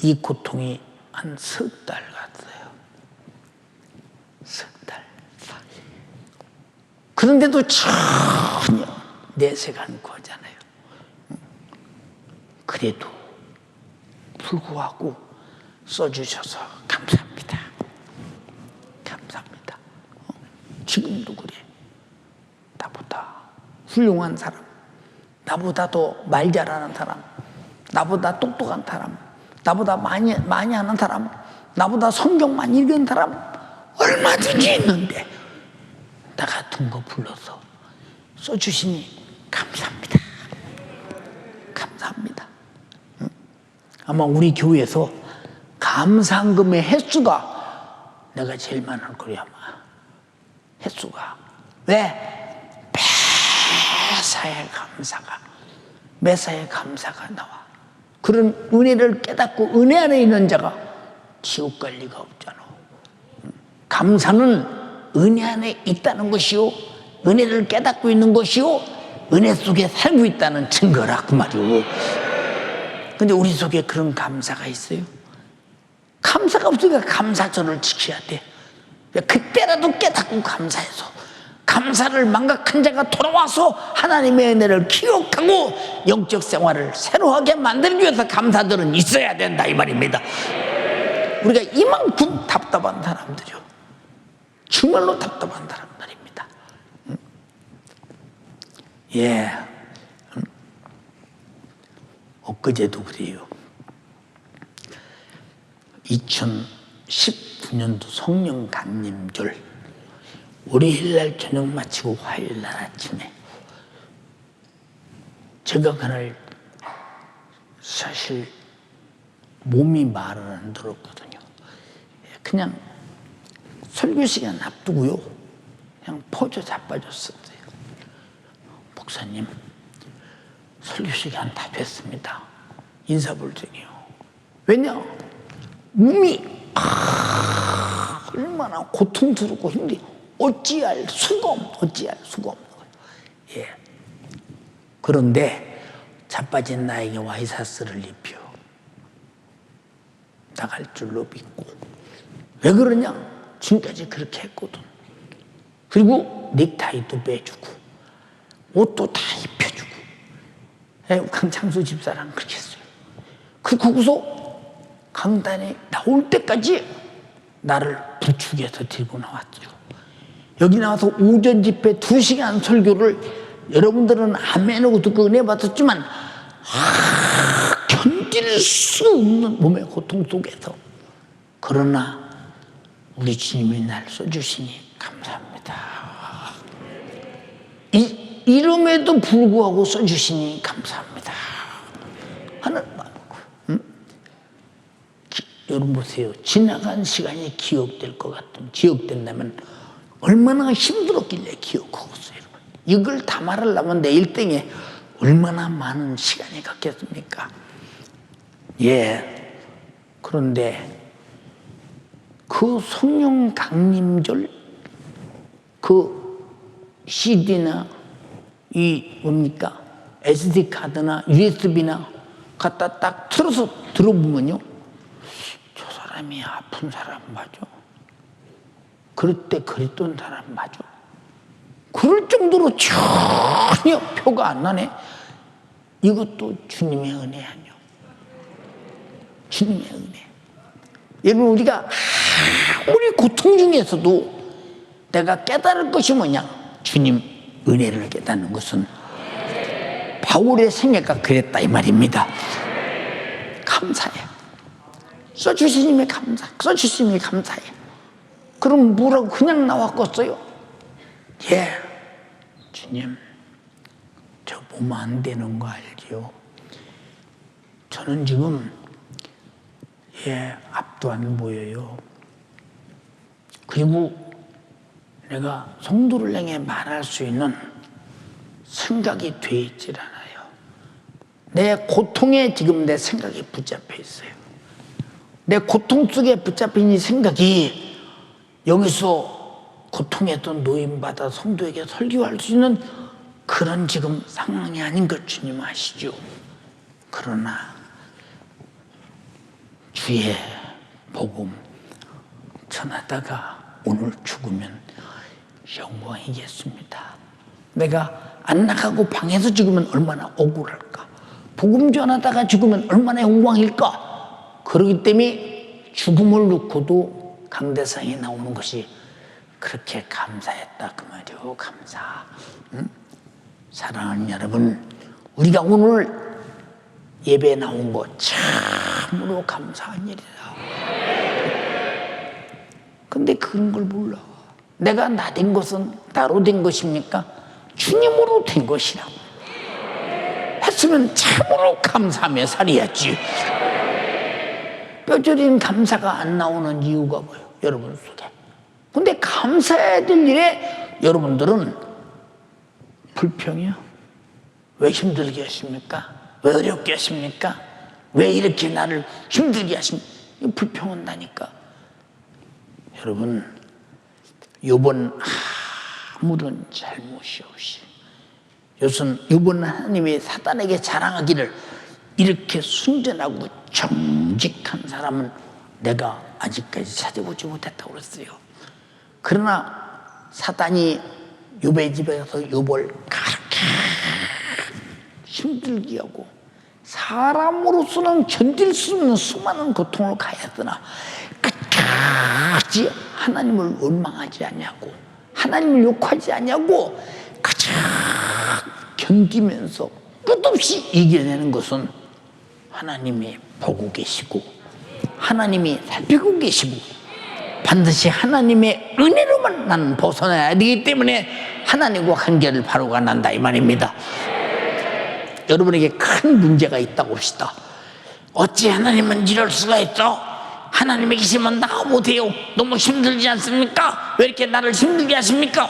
이 고통이 한 3달 갔어요. 3달. 그런데도 전혀 내세가 않고 하잖아요. 그래도 불구하고 써주셔서 감사합니다. 감사합니다. 지금도 그래. 나보다 훌륭한 사람, 나보다 더 말 잘하는 사람, 나보다 똑똑한 사람, 나보다 많이 하는 사람, 나보다 성경 많이 읽은 사람 얼마든지 있는데 나 같은 거 불러서 써주시니 감사합니다. 감사합니다. 아마 우리 교회에서 감사금의 횟수가 내가 제일 많을 거야 아마. 횟수가. 왜? 매사에 감사가 나와. 그런 은혜를 깨닫고 은혜 안에 있는 자가 지옥 갈 리가 없잖아. 감사는 은혜 안에 있다는 것이요, 은혜를 깨닫고 있는 것이요, 은혜 속에 살고 있다는 증거라 그 말이오. 근데 우리 속에 그런 감사가 있어요? 감사가 없으니까 감사절을 지켜야 돼. 그때라도 깨닫고 감사해서, 감사를 망각한 자가 돌아와서 하나님의 은혜를 기억하고 영적 생활을 새로하게 만들기 위해서 감사들은 있어야 된다 이 말입니다. 우리가 이만큼 답답한 사람들이요, 정말로 답답한 사람들입니다. 예, 엊그제도 그래요. 2019년도 성령 강림절 월요일날 저녁 마치고 화요일날 아침에, 제가 그날 사실 몸이 말을 안 들었거든요. 그냥 설교 시간 앞두고요, 그냥 퍼져 자빠졌었어요. 목사님, 설교 시간 다 됐습니다. 인사불등이요. 왜냐? 몸이 얼마나 고통스럽고 힘들어. 어찌할 수가 없는 거예요. 예. 그런데 자빠진 나에게 와이사스를 입혀 나갈 줄로 믿고, 왜 그러냐? 지금까지 그렇게 했거든. 그리고 넥타이도 빼주고 옷도 다 입혀주고, 강창수 집사랑 그렇게 했어요. 거기서 강단에 나올 때까지 나를 부축해서 들고 나왔죠. 여기 나와서 오전 집회 2시간 설교를 여러분들은 아멘하고 듣고 은혜 받았지만 견딜 수 없는 몸의 고통 속에서, 그러나 우리 주님이 날 써주시니 감사합니다. 이름에도 불구하고 써주시니 감사합니다 하는 마음. 여러분 보세요. 지나간 시간이 기억될 것 같으면, 기억된다면 얼마나 힘들었길래 기억하겠어요. 이걸 다 말하려면 내일 땡에 얼마나 많은 시간이 갔겠습니까? 예. 그런데 그 성령 강림절 그 CD나 이 뭡니까? SD 카드나 USB나 갖다 딱 틀어서 들어보면요, 저 사람이 아픈 사람 맞아? 그럴 때 그랬던 사람 맞아? 그럴 정도로 전혀 표가 안 나네. 이것도 주님의 은혜 아니요, 주님의 은혜. 여러분, 우리가 아무리 고통 중에서도 내가 깨달을 것이 뭐냐? 주님 은혜를 깨닫는 것은 바울의 생애가 그랬다 이 말입니다. 감사해. 써주시님의 감사, 써주시님의 감사해. 그럼 뭐라고 그냥 나왔겠어요? 예, 주님, 저 보면 안 되는 거 알지요? 저는 지금 앞도 안 보여요. 그리고 내가 성도를 향해 말할 수 있는 생각이 돼 있질 않아요. 내 고통에 지금 내 생각이 붙잡혀 있어요. 내 고통 속에 붙잡힌 이 생각이 여기서 고통에도 노임받아 성도에게 설교할 수 있는 그런 지금 상황이 아닌 것 주님 아시죠? 그러나 주의 복음 전하다가 오늘 죽으면 영광이겠습니다. 내가 안 나가고 방에서 죽으면 얼마나 억울할까? 복음 전하다가 죽으면 얼마나 영광일까? 그렇기 때문에 죽음을 놓고도 강대상에 나오는 것이 그렇게 감사했다 그 말이요. 감사. 응? 사랑하는 여러분, 우리가 오늘 예배에 나온 거 참으로 감사한 일이다. 근데 그런 걸 몰라. 내가 나 된 것은 나로 된 것입니까? 주님으로 된 것이라 했으면 참으로 감사하며 살아야지. 뼈저린 감사가 안 나오는 이유가 뭐예요? 여러분 속에. 근데 감사해야 될 일에 여러분들은 불평이요? 왜 힘들게 하십니까? 왜 어렵게 하십니까? 왜 이렇게 나를 힘들게 하십니까? 불평한다니까. 여러분, 요번 아무런 잘못이 없이 요번 하나님의 사단에게 자랑하기를 이렇게 순전하고 정직한 사람은 내가 아직까지 찾아보지 못했다고 그랬어요. 그러나 사단이 욥의 집에 가서 욥을 그렇게 힘들게 하고 사람으로서는 견딜 수 없는 수많은 고통을 가했으나 끝까지 하나님을 원망하지 않냐고, 하나님을 욕하지 않냐고 그저 견디면서 끝없이 이겨내는 것은 하나님이 보고 계시고 하나님이 살피고 계시고 반드시 하나님의 은혜로만 나는 벗어나야 되기 때문에 하나님과 관계를 바로가 난다 이 말입니다. 여러분에게 큰 문제가 있다고 합시다. 어찌 하나님은 이럴 수가 있어? 하나님이 계시면 나 못해요. 너무 힘들지 않습니까? 왜 이렇게 나를 힘들게 하십니까?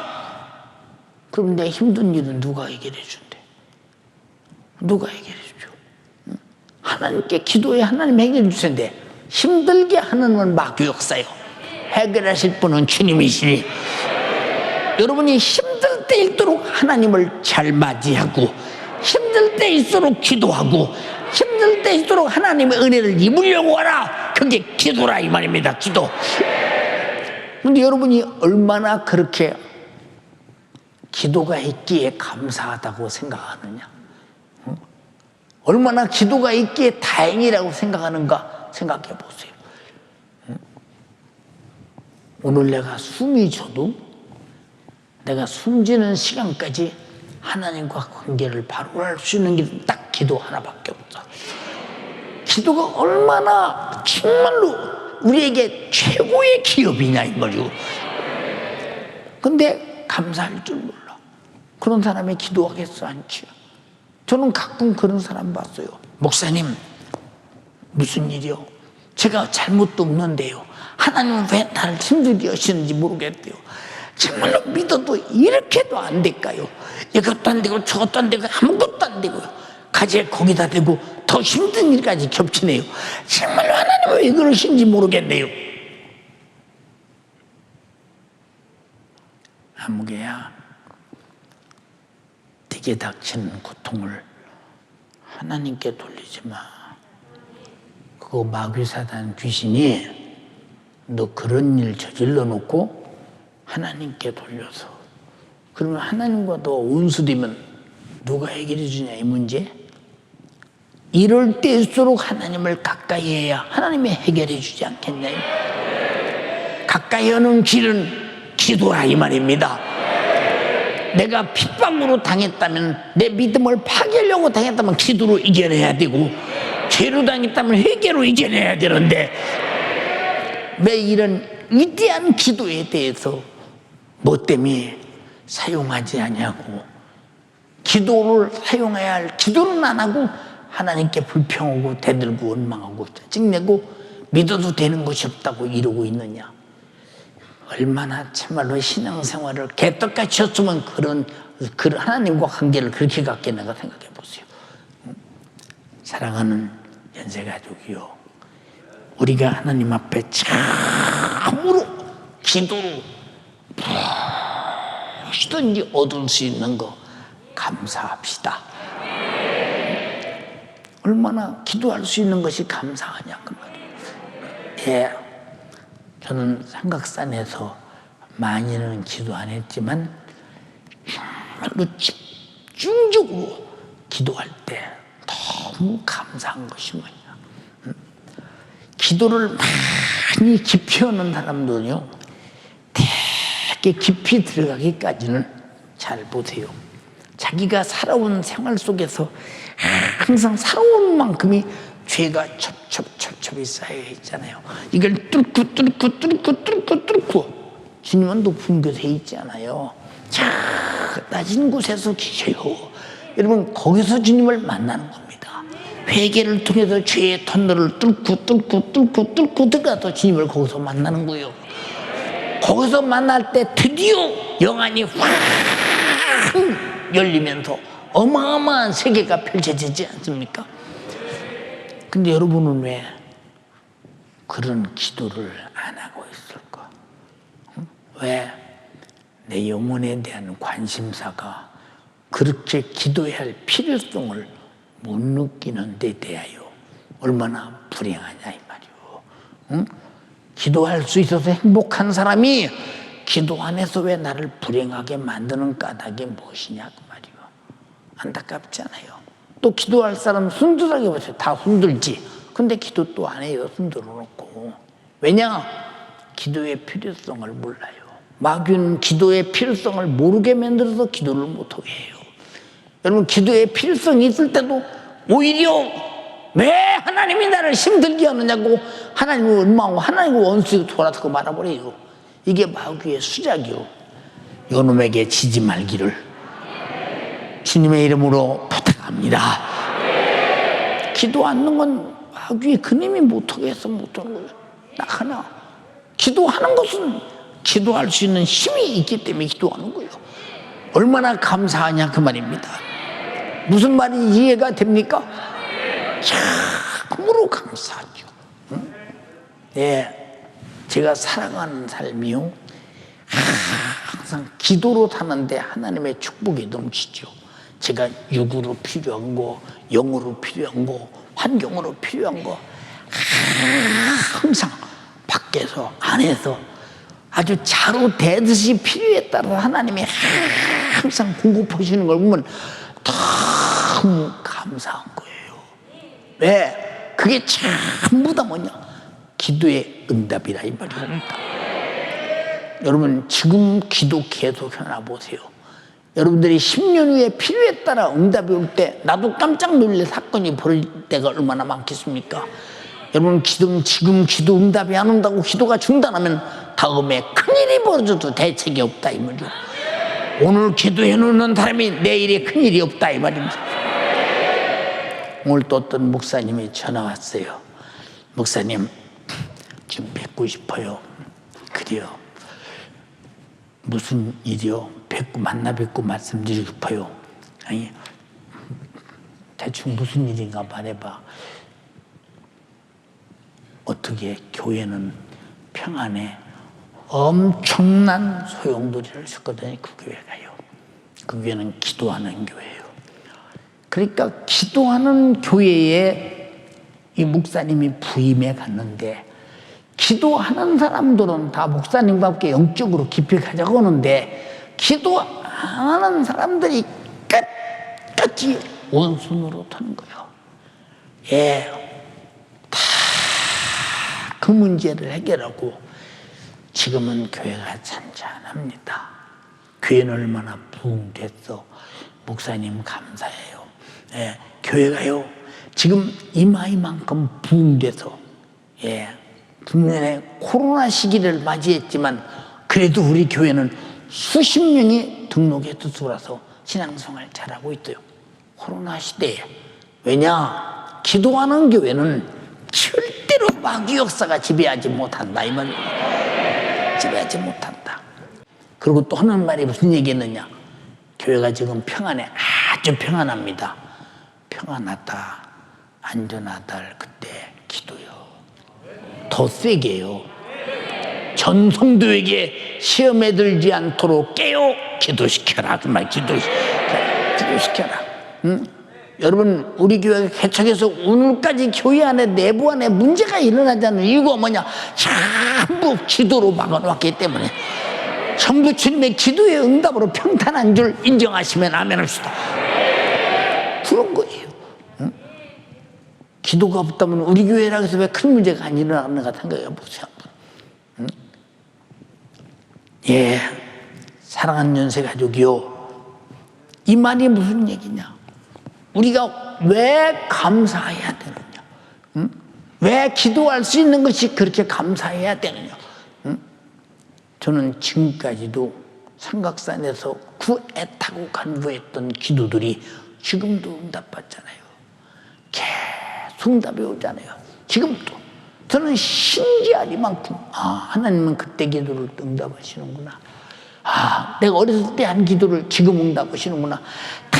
그럼 내 힘든 일은 누가 해결해 준대? 누가 해결해 줘? 하나님께 기도해 하나님 해결해 주신대. 힘들게 하는 마귀 역사요. 해결하실 분은 주님이시니 여러분이 힘들 때일수록 하나님을 잘 맞이하고 힘들 때일수록 기도하고 힘들 때일수록 하나님의 은혜를 입으려고 하라. 그게 기도라 이 말입니다. 기도. 근데 여러분이 얼마나 그렇게 기도가 있기에 감사하다고 생각하느냐, 얼마나 기도가 있기에 다행이라고 생각하는가 생각해 보세요. 오늘 내가 숨이 져도 내가 숨지는 시간까지 하나님과 관계를 바로 할 수 있는 게 딱 기도 하나밖에 없어. 기도가 얼마나 정말로 우리에게 최고의 기업이냐 이 말이오. 근데 감사할 줄 몰라. 그런 사람이 기도하겠어 않지요. 저는 가끔 그런 사람 봤어요. 목사님 무슨 일이요? 제가 잘못도 없는데요, 하나님은 왜 나를 힘들게 하시는지 모르겠대요. 정말로 믿어도 이렇게도 안 될까요? 이것도 안 되고 저것도 안 되고 아무것도 안 되고요. 가지에 거기다 대고 더 힘든 일까지 겹치네요. 정말로 하나님은 왜 그러신지 모르겠네요. 아무개야, 네게 닥치는 고통을 하나님께 돌리지 마. 그거 마귀 사단 귀신이 너 그런 일 저질러 놓고 하나님께 돌려서 그러면 하나님과 더 원수되면 누가 해결해 주냐 이 문제. 이럴 때일수록 하나님을 가까이 해야 하나님이 해결해 주지 않겠냐. 가까이 하는 길은 기도라 이 말입니다. 내가 핍박으로 당했다면, 내 믿음을 파괴하려고 당했다면 기도로 이겨내야 되고, 죄로 당했다면 회개로 이겨내야 되는데 왜 이런 위대한 기도에 대해서 뭐 때문에 사용하지 않냐고. 기도를 사용해야 할 기도는 안 하고 하나님께 불평하고 대들고 원망하고 짜증내고 믿어도 되는 것이 없다고 이러고 있느냐. 얼마나 참말로 신앙생활을 개떡같이 했으면 그런 하나님과 관계를 그렇게 갖겠는가 생각해 보세요. 사랑하는 연세가족이요, 우리가 하나님 앞에 참으로 기도로 무엇이든지 얻을 수 있는 거 감사합시다. 얼마나 기도할 수 있는 것이 감사하냐 그 말이에요. 예, 저는 삼각산에서 많이는 기도 안 했지만 정말로 집중적으로 기도할 때 너무 감사한 것이 뭐냐, 기도를 많이 깊이 하는 사람들은요 되게 깊이 들어가기까지는 잘 보세요. 자기가 살아온 생활 속에서 항상 살아온 만큼이 죄가 첩첩첩첩이 쌓여 있잖아요. 이걸 뚫고 주님은 높은 곳에 있지 않아요. 자, 낮은 곳에서 계셔요. 여러분, 거기서 주님을 만나는 겁니다. 회개를 통해서 죄의 터널을 뚫고 들어가서 주님을 거기서 만나는 거예요. 거기서 만날 때 드디어 영안이 확 열리면서 어마어마한 세계가 펼쳐지지 않습니까? 근데 여러분은 왜 그런 기도를 안 하고 있을까? 왜 내 영혼에 대한 관심사가 그렇게 기도해야 할 필요성을 못 느끼는 데 대하여 얼마나 불행하냐 이 말이오. 응? 기도할 수 있어서 행복한 사람이 기도 안에서 왜 나를 불행하게 만드는 까닭이 무엇이냐 그 말이요. 안타깝잖아요. 또 기도할 사람 순들하게 보세요. 다 순들지. 근데 기도 또 안 해요. 순들어 놓고. 왜냐? 기도의 필요성을 몰라요. 마귀는 기도의 필요성을 모르게 만들어서 기도를 못하게 해요. 여러분, 기도의 필요성이 있을 때도 오히려 왜 하나님이 나를 힘들게 하느냐고 하나님을 원망하고 하나님을 원수로 돌아서고 말아버려요. 이게 마귀의 수작이요. 요놈에게 지지 말기를 주님의 이름으로 부탁합니다. 기도 않는 건 마귀의 그님이 못하게 해서 못하는 거예요. 딱 하나. 기도하는 것은 기도할 수 있는 힘이 있기 때문에 기도하는 거예요. 얼마나 감사하냐 그 말입니다. 무슨 말이 이해가 됩니까? 참으로 감사하죠. 응? 예, 제가 살아가는 삶이요, 항상 기도로 사는데 하나님의 축복이 넘치죠. 제가 육으로 필요한 거, 영으로 필요한 거, 환경으로 필요한 거 항상 밖에서 안에서 아주 자루 대듯이 필요에 따라 하나님이 항상 공급하시는 걸 보면 너무 감사한 거예요. 왜? 그게 전부 다 뭐냐? 기도의 응답이라 이 말입니다. 여러분, 지금 기도 계속 하나 보세요. 여러분들이 10년 후에 필요에 따라 응답이 올 때 나도 깜짝 놀랄 사건이 벌어질 때가 얼마나 많겠습니까? 여러분, 지금 기도 응답이 안 온다고 기도가 중단하면 다음에 큰일이 벌어져도 대책이 없다 이 말이죠. 오늘 기도해 놓는 사람이 내일에 큰일이 없다 이 말입니다. 오늘 또 어떤 목사님이 전화 왔어요. 목사님, 좀 뵙고 싶어요. 그래요. 무슨 일이요? 만나 뵙고 말씀드리고 싶어요. 아니, 대충 무슨 일인가 말해봐. 어떻게 교회는 평안에 엄청난 소용돌이를 쳤거든요. 그 교회가요. 그 교회는 기도하는 교회예요. 그러니까 기도하는 교회에 이 목사님이 부임해 갔는데, 기도하는 사람들은 다 목사님과 함께 영적으로 깊이 가자고 하는데, 기도 안 하는 사람들이 끝까지 원수노로 타는 거예요. 예, 다 그 문제를 해결하고 지금은 교회가 잔잔합니다. 교회는 얼마나 부흥됐어. 목사님 감사해요. 예, 교회가요 지금 이마이만큼 부흥돼서, 예, 분명히 코로나 시기를 맞이했지만 그래도 우리 교회는 수십 명이 등록해 들어와서 신앙생활 잘하고 있어요. 코로나 시대에. 왜냐? 기도하는 교회는 절대로 마귀 역사가 지배하지 못한다 이 말이에요. 지배하지 못한다. 그리고 또 하는 말이 무슨 얘기했느냐? 교회가 지금 평안해. 아주 평안합니다. 평안하다, 안전하다 그때 기도요. 더 세게요. 전 성도에게 시험에 들지 않도록 깨어 기도시켜라. 정말 기도시켜라. 응? 여러분, 우리 교회가 개척해서 오늘까지 교회 안에 내부 안에 문제가 일어나지 않는 이유가 뭐냐? 전부 기도로 막아놨기 때문에. 전부 주님의 기도의 응답으로 평탄한 줄 인정하시면 아멘 합시다. 그런 거예요. 응? 기도가 없다면 우리 교회라고 해서 왜 큰 문제가 안 일어나는가 생각해 보세요. 응? 예, 사랑하는 연세가족이요, 이 말이 무슨 얘기냐? 우리가 왜 감사해야 되느냐? 응? 왜 기도할 수 있는 것이 그렇게 감사해야 되느냐? 응? 저는 지금까지도 삼각산에서 그 애타고 간구했던 기도들이 지금도 응답받잖아요. 계속 응답이 오잖아요. 지금도. 저는 신기하리만큼, 하나님은 그때 기도를 응답하시는구나. 내가 어렸을 때 한 기도를 지금 응답하시는구나. 다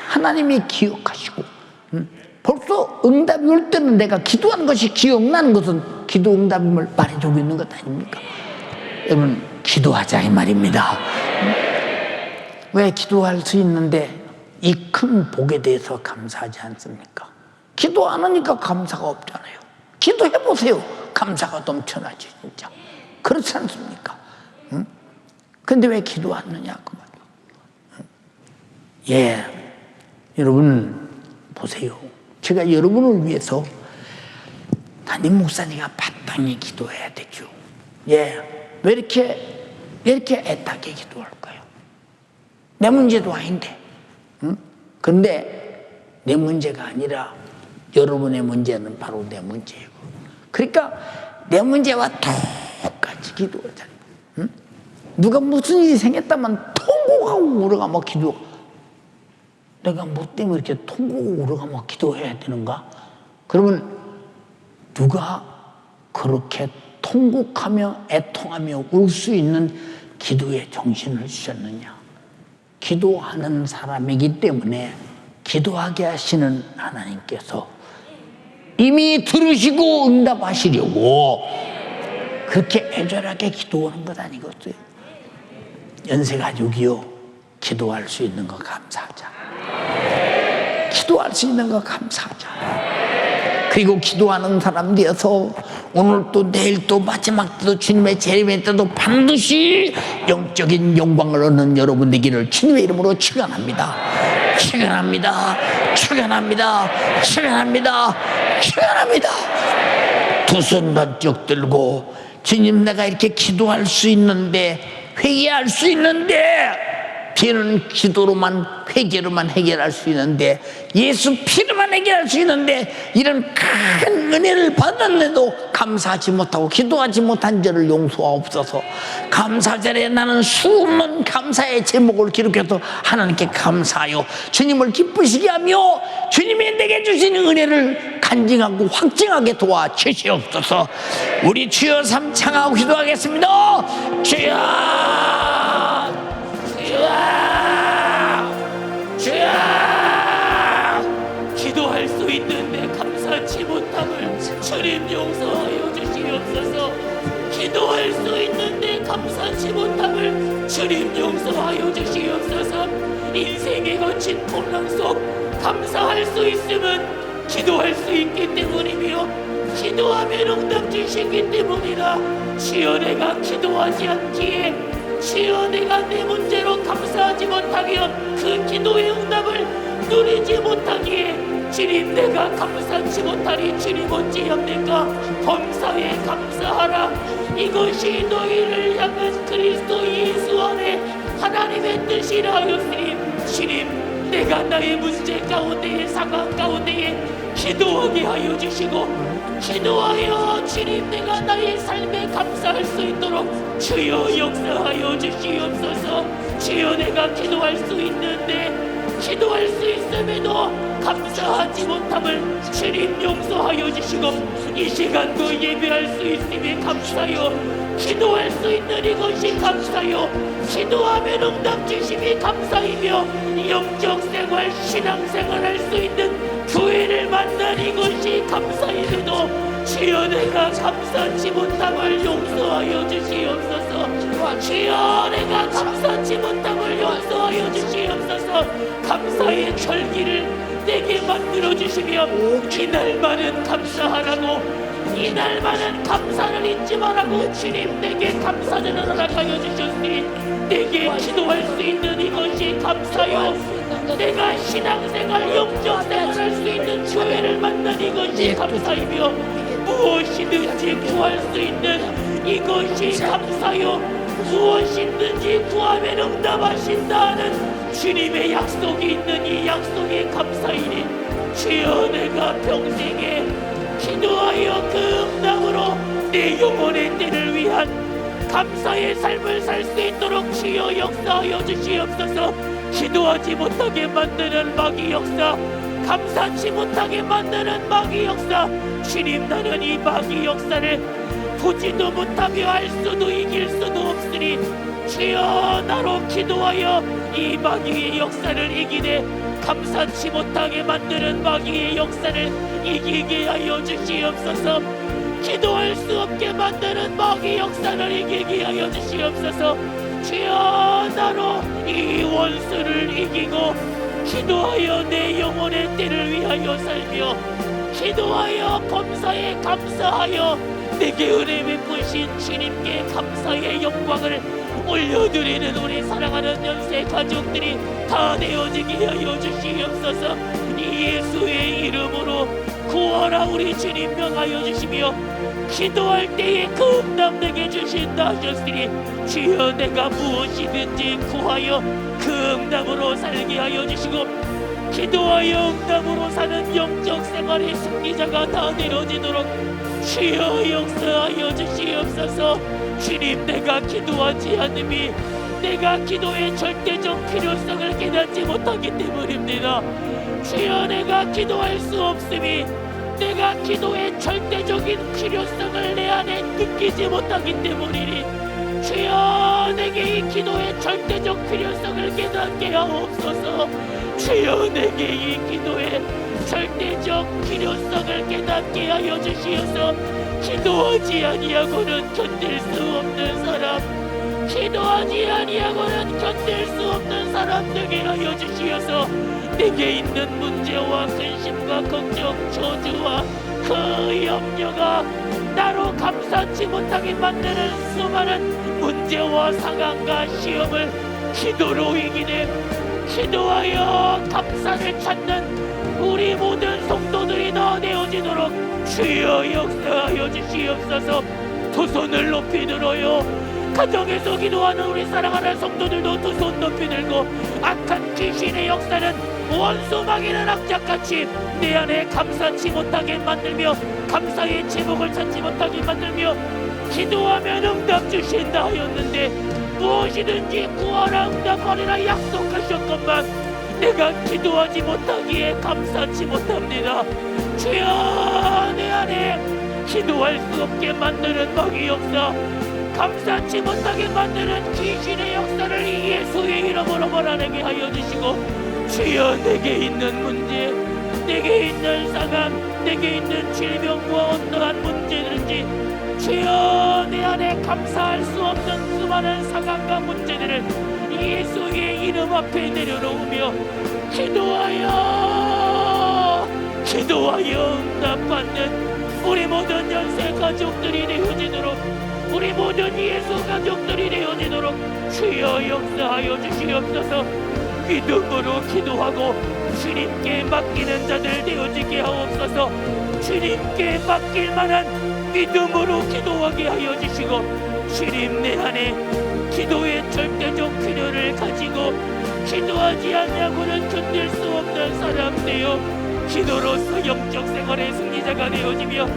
하나님이 기억하시고, 벌써 응답이 올 때는 내가 기도하는 것이 기억나는 것은 기도 응답임을 말해주고 있는 것 아닙니까? 여러분, 기도하자 이 말입니다. 왜 기도할 수 있는데 이 큰 복에 대해서 감사하지 않습니까? 기도 안 하니까 감사가 없잖아요. 기도해보세요. 감사가 넘쳐나죠, 진짜. 그렇지 않습니까? 응? 근데 왜 기도 안 하냐 그 말이야. 예, 여러분 보세요. 제가 여러분을 위해서 담임 목사님가 마땅히 기도해야 되죠. 예, 왜 이렇게 애타게 기도할까요? 내 문제도 아닌데. 그런데 내 문제가 아니라 여러분의 문제는 바로 내 문제이고, 그러니까 내 문제와 똑같이 기도하잖아요. 누가 무슨 일이 생겼다면 통곡하고 울어가며 기도. 내가 뭐 때문에 이렇게 통곡하고 울어가며 기도해야 되는가? 그러면 누가 그렇게 통곡하며 애통하며 울 수 있는 기도의 정신을 주셨느냐? 기도하는 사람이기 때문에 기도하게 하시는 하나님께서 이미 들으시고 응답하시려고 그렇게 애절하게 기도하는 것 아니겠어요? 연세가족이요, 기도할 수 있는 거 감사하자. 기도할 수 있는 거 감사하자. 그리고 기도하는 사람 되어서 오늘 또 내일 또 마지막 때도 주님의 재림의 때도 반드시 영적인 영광을 얻는 여러분 되기를 주님의 이름으로 축원합니다. 축원합니다. 축원합니다. 축원합니다. 축원합니다. 두 손 번쩍 들고, 주님 내가 이렇게 기도할 수 있는데, 회개할 수 있는데, 비는 기도로만 회개로만 해결할 수 있는데, 예수 피로만 해결할 수 있는데, 이런 큰 은혜를 받았는데도 감사하지 못하고 기도하지 못한 저를 용서하옵소서. 감사절에 나는 수없는 감사의 제목을 기록해서 하나님께 감사하여 주님을 기쁘시게 하며 주님이 내게 주신 은혜를 간증하고 확증하게 도와 주시옵소서. 우리 주여 삼창하고 기도하겠습니다. 주여, 주여, 기도할 수 있는데 감사치 못함을 주님 용서하여 주시옵소서. 기도할 수 있는데 감사치 못함을 주님 용서하여 주시옵소서. 인생의 거친 풍랑 속 감사할 수 있음은 기도할 수 있기 때문이며, 기도하면 응답 주시기 때문이라. 주여 내가 기도하지 않기에, 주여 내가 내 문제로 감사하지 못하면 그 기도의 응답을 누리지 못하기에 주님 내가 감사치 못하리. 주님 어찌합니까? 범사에 감사하라. 이것이 너희를 향한 그리스도 예수 안에 하나님의 뜻이라 하였으니, 주님 내가 나의 문제 가운데에 상황 가운데에 기도하게 하여 주시고, 기도하여 주님 내가 나의 삶에 감사할 수 있도록 주여 역사하여 주시옵소서. 주여 내가 기도할 수 있는데, 기도할 수 있음에도 감사하지 못함을 주님 용서하여 주시고, 이 시간도 예배할 수 있음에 감사요. 기도할 수 있는 이것이 감사요. 기도하면 응답 주심이 감사이며, 영적 생활, 신앙 생활할 수 있는 교회를 만난 이것이 감사임에도 주여 내가 감사치 못함을 용서하여 주시옵소서. 주여 내가 감사치 못함을 용서하여 주시옵소서. 감사의 절기를 내게 만들어 주시며, 이날만은 감사하라고, 이날만은 감사를 잊지 말라고 주님 내게 감사를 허락하여 주셨으니, 내게 기도할 수 있는 이것이 감사요. 내가 신앙생활, 영적생활할 수 있는 교회를 만난 이것이 감사이며, 무엇이든지 구할 수 있는 이것이 감사요. 무엇이든지 구하면 응답하신다는 주님의 약속이 있는 이 약속이 감사이니, 주여 내가 평생에 기도하여 그 응답으로 내 영혼의 때를 위한 감사의 삶을 살 수 있도록 주여 역사하여 주시옵소서. 기도하지 못하게 만드는 마귀 역사, 감사치 못하게 만드는 마귀 역사, 주님 나는 이 마귀 역사를 보지도 못하며 알 수도 이길 수도 없으니, 주여 나로 기도하여 이 마귀의 역사를 이기되 감사치 못하게 만드는 마귀의 역사를 이기게 하여 주시옵소서. 기도할 수 없게 만드는 마귀 역사를 이기게 하여 주시옵소서. 주여 나로 이 원수를 이기고, 기도하여 내 영혼의 때를 위하여 살며, 기도하여 범사에 감사하여 내게 은혜 베푸신 주님께 감사의 영광을 올려드리는 우리 사랑하는 연세 가족들이 다 되어지게 하여 주시옵소서. 예수의 이름으로 구하라 우리 주님 명하여 주시며 기도할 때에 그 응답 내게 주신다 하셨으니 주여 내가 무엇이든지 구하여 그 응답으로 살게 하여 주시고 기도하여 응답으로 사는 영적 생활의 승리자가 다 되어지도록 주여 역사하여 주시옵소서. 주님 내가 기도하지 않음이 내가 기도의 절대적 필요성을 깨닫지 못하기 때문입니다. 주여 내가 기도할 수 없음이 내가 기도의 절대적인 필요성을 내 안에 느끼지 못하기 때문이니 주여 내게 이 기도의 절대적 필요성을 깨닫게 하옵소서. 주여 내게 이 기도의 절대적 필요성을 깨닫게 하여 주시어서 기도하지 아니하고는 견딜 수 없는 사람 기도하지 아니하고는 견딜 수 없는 사람 되게 하여 주시어서 내게 있는 문제와 근심과 걱정 저주와 그 염려가 나로 감사치 못하게 만드는 수많은 문제와 상황과 시험을 기도로 이기네 기도하여 감사를 찾는 우리 모든 성도들이 다 되어지도록 주여 역사하여 주시옵소서. 두 손을 높이 들어요. 가정에서 기도하는 우리 사랑하는 성도들도 두 손 높이 들고 악한 귀신의 역사는 원수 마귀는 악착같이 내 안에 감사치 못하게 만들며 감사의 제목을 찾지 못하게 만들며 기도하면 응답 주신다 하였는데 무엇이든지 구하라 응답하리라 약속하셨건만 내가 기도하지 못하기에 감사치 못합니다. 주여 내 안에 기도할 수 없게 만드는 마귀 역사 감사치 못하게 만드는 귀신의 역사를 예수의 이름으로 몰아내게 하여 주시고 주여 내게 있는 문제 내게 있는 상황 내게 있는 질병과 어떠한 문제든지 주여 내 안에 감사할 수 없는 수많은 상황과 문제들을 예수의 이름 앞에 내려놓으며 기도하여 응답받는 우리 모든 연세 가족들이 되어지도록 우리 모든 예수 가족들이 되어지도록 주여 역사하여 주시옵소서. 믿음으로 기도하고 주님께 맡기는 자들 되어지게 하옵소서. 주님께 맡길 만한 믿음으로 기도하게 하여 주시고 주님 내 안에 기도의 절대적 필요를 가지고 기도하지 않냐고는 견딜 수 없는 사람 되어 기도로서 영적 생활의 승리자가 되어지며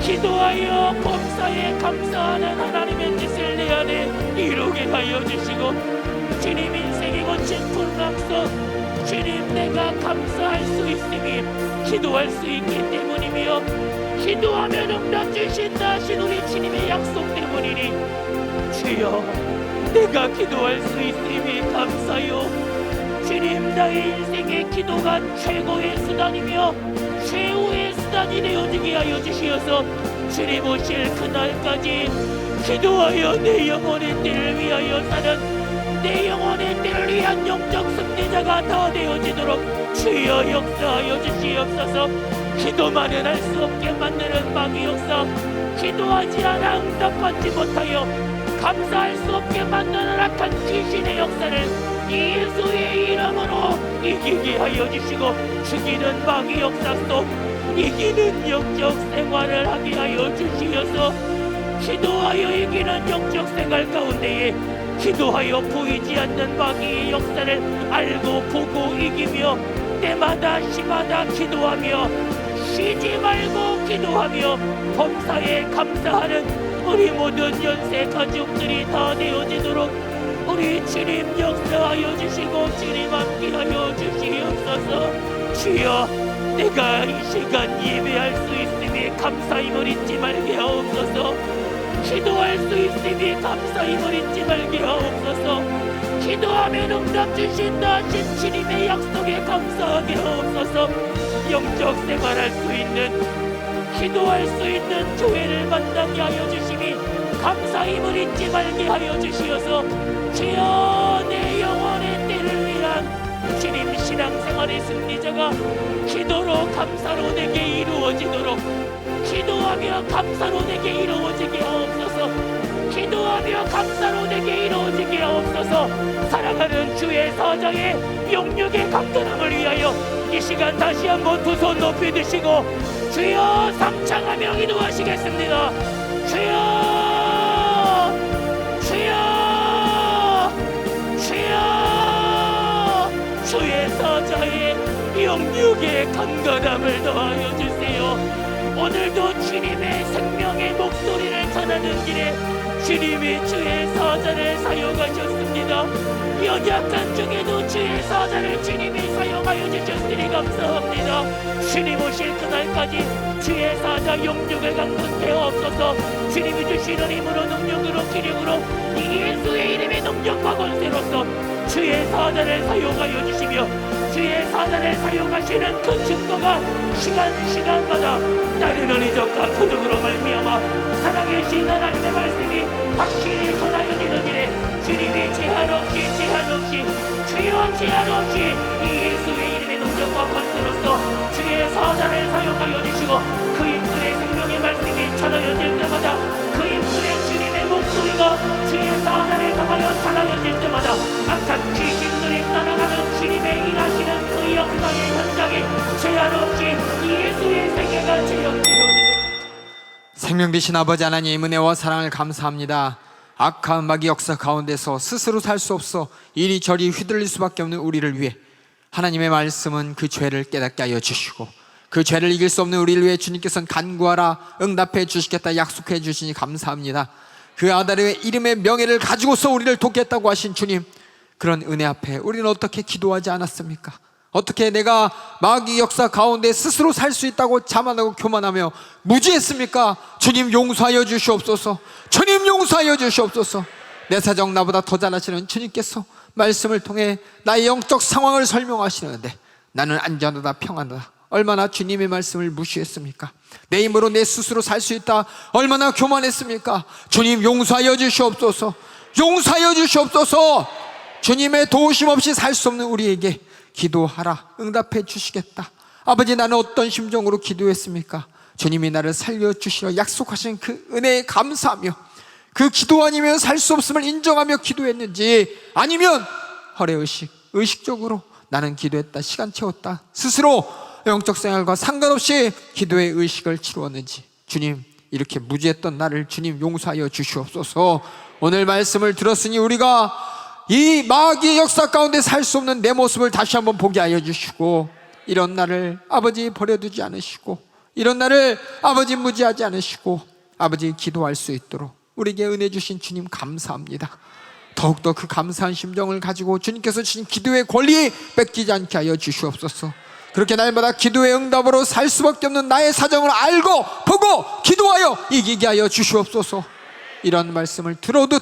기도하여 범사에 감사하는 하나님의 뜻을 내 안에 이루게 하여 주시고 주님 인생이 거친 불락서 주님 내가 감사할 수 있음이 기도할 수 있기 때문이며 기도하면 응답 주신다 하신 우리 주님의 약속 때문이니 주여 내가 기도할 수 있음이 감사요. 주님 나의 인생의 기도가 최고의 수단이며 최후의 수단이 되어지게 하여 주시어서 주님 오실 그날까지 기도하여 내 영혼의 때를 위하여 사는 내 영혼의 때를 위한 영적 승리자가 다 되어지도록 주여 역사하여 주시옵소서. 기도만은 할 수 없게 만드는 마귀 역사 기도하지 않아 응답받지 못하여 감사할 수 없게 만드는 악한 귀신의 역사를 예수의 이름으로 이기게 하여 주시고 죽이는 마귀 역사 속 이기는 영적 생활을 하게 하여 주시어서 기도하여 이기는 영적 생활 가운데에 기도하여 보이지 않는 마귀의 역사를 알고 보고 이기며 때마다 시마다 기도하며 쉬지 말고 기도하며 범사에 감사하는 우리 모든 연세 가족들이 다 되어지도록 우리 주님 역사하여 주시고 주님 함께하여 주시옵소서. 주여 내가 이 시간 예배할 수 있음에 감사함을 잊지 말게 하옵소서. 기도할 수 있음에 감사함을 잊지 말게 하옵소서. 기도하면 응답 주신다 하신 주님의 약속에 감사하게 하옵소서. 영적 생활할 수 있는 기도할 수 있는 교회를 만나게 하여 주시니 감사함을 잊지 말게 하여 주시어서 주여 내 영혼의 때를 위한 주님 신앙생활의 승리자가 기도로 감사로 내게 이루어지도록 기도하며 감사로 내게 이루어지게 하옵소서. 기도하며 감사로 내게 이루어지게 하옵소서. 사랑하는 주의 사자의 영육의 강건함을 위하여 이 시간 다시 한번 두 손 높이 드시고 주여 삼창하며 기도하시겠습니다. 주여, 주여, 주여, 주의 사자의 영육의 강건함을 더하여 주세요. 오늘도 주님의 생명의 목소리를 전하는 길에 주님이 주의 사자를 사용하셨습니다. 연약한 중에도 주의 사자를 주님이 사용하여 주셨으니 감사합니다. 주님 오실 그날까지 주의 사자 영육을 강건케 하옵소서. 주님이 주시는 힘으로 능력으로 기력으로 이 예수의 이름의 능력과 권세로서 주의 사자를 사용하여 주시며 주의 사자를 사용하시는 그 증거가 시간마다 따르는 이적과 기적으로 말미암아 살아계신 하나님의 말씀이 확실히 전하여지는 길에 주님이 제한 없이 주여 제한 없이 이 예수의 이름의 능력과 권세로서 주의 사자를 사용하여 주시고 그 인물의 생명의 말씀이 전하여질 때마다 그 인물의 주님의 목소리가 주의 사자를 통하여 전하여질 때마다 악한 귀신들이 따라가는 주님의 일하시는 그 영광의 현장에 제한 없이 이 예수의 세계가 재현되어지는 생명 되신 아버지 하나님 은혜와 사랑을 감사합니다. 악한 마귀 역사 가운데서 스스로 살 수 없어 이리저리 휘둘릴 수밖에 없는 우리를 위해 하나님의 말씀은 그 죄를 깨닫게 하여 주시고 그 죄를 이길 수 없는 우리를 위해 주님께서는 간구하라 응답해 주시겠다 약속해 주시니 감사합니다. 그 아들의 이름의 명예를 가지고서 우리를 돕겠다고 하신 주님, 그런 은혜 앞에 우리는 어떻게 기도하지 않았습니까? 어떻게 내가 마귀 역사 가운데 스스로 살 수 있다고 자만하고 교만하며 무지했습니까? 주님 용서하여 주시옵소서. 주님 용서하여 주시옵소서. 내 사정 나보다 더 잘 아시는 주님께서 말씀을 통해 나의 영적 상황을 설명하시는데 나는 안전하다 평안하다 얼마나 주님의 말씀을 무시했습니까? 내 힘으로 내 스스로 살 수 있다 얼마나 교만했습니까? 주님 용서하여 주시옵소서. 용서하여 주시옵소서. 주님의 도우심 없이 살 수 없는 우리에게 기도하라 응답해 주시겠다. 아버지, 나는 어떤 심정으로 기도했습니까? 주님이 나를 살려주시려 약속하신 그 은혜에 감사하며 그 기도 아니면 살 수 없음을 인정하며 기도했는지, 아니면 허례의식, 의식적으로 나는 기도했다, 시간 채웠다, 스스로 영적 생활과 상관없이 기도의 의식을 치루었는지, 주님 이렇게 무지했던 나를 주님 용서하여 주시옵소서. 오늘 말씀을 들었으니 우리가 이 마귀의 역사 가운데 살 수 없는 내 모습을 다시 한번 보게 하여 주시고, 이런 나를 아버지 버려두지 않으시고, 이런 나를 아버지 무지하지 않으시고, 아버지 기도할 수 있도록 우리에게 은혜 주신 주님 감사합니다. 더욱더 그 감사한 심정을 가지고 주님께서 주신 기도의 권리 뺏기지 않게 하여 주시옵소서. 그렇게 날마다 기도의 응답으로 살 수밖에 없는 나의 사정을 알고 보고 기도하여 이기게 하여 주시옵소서. 이런 말씀을 들어도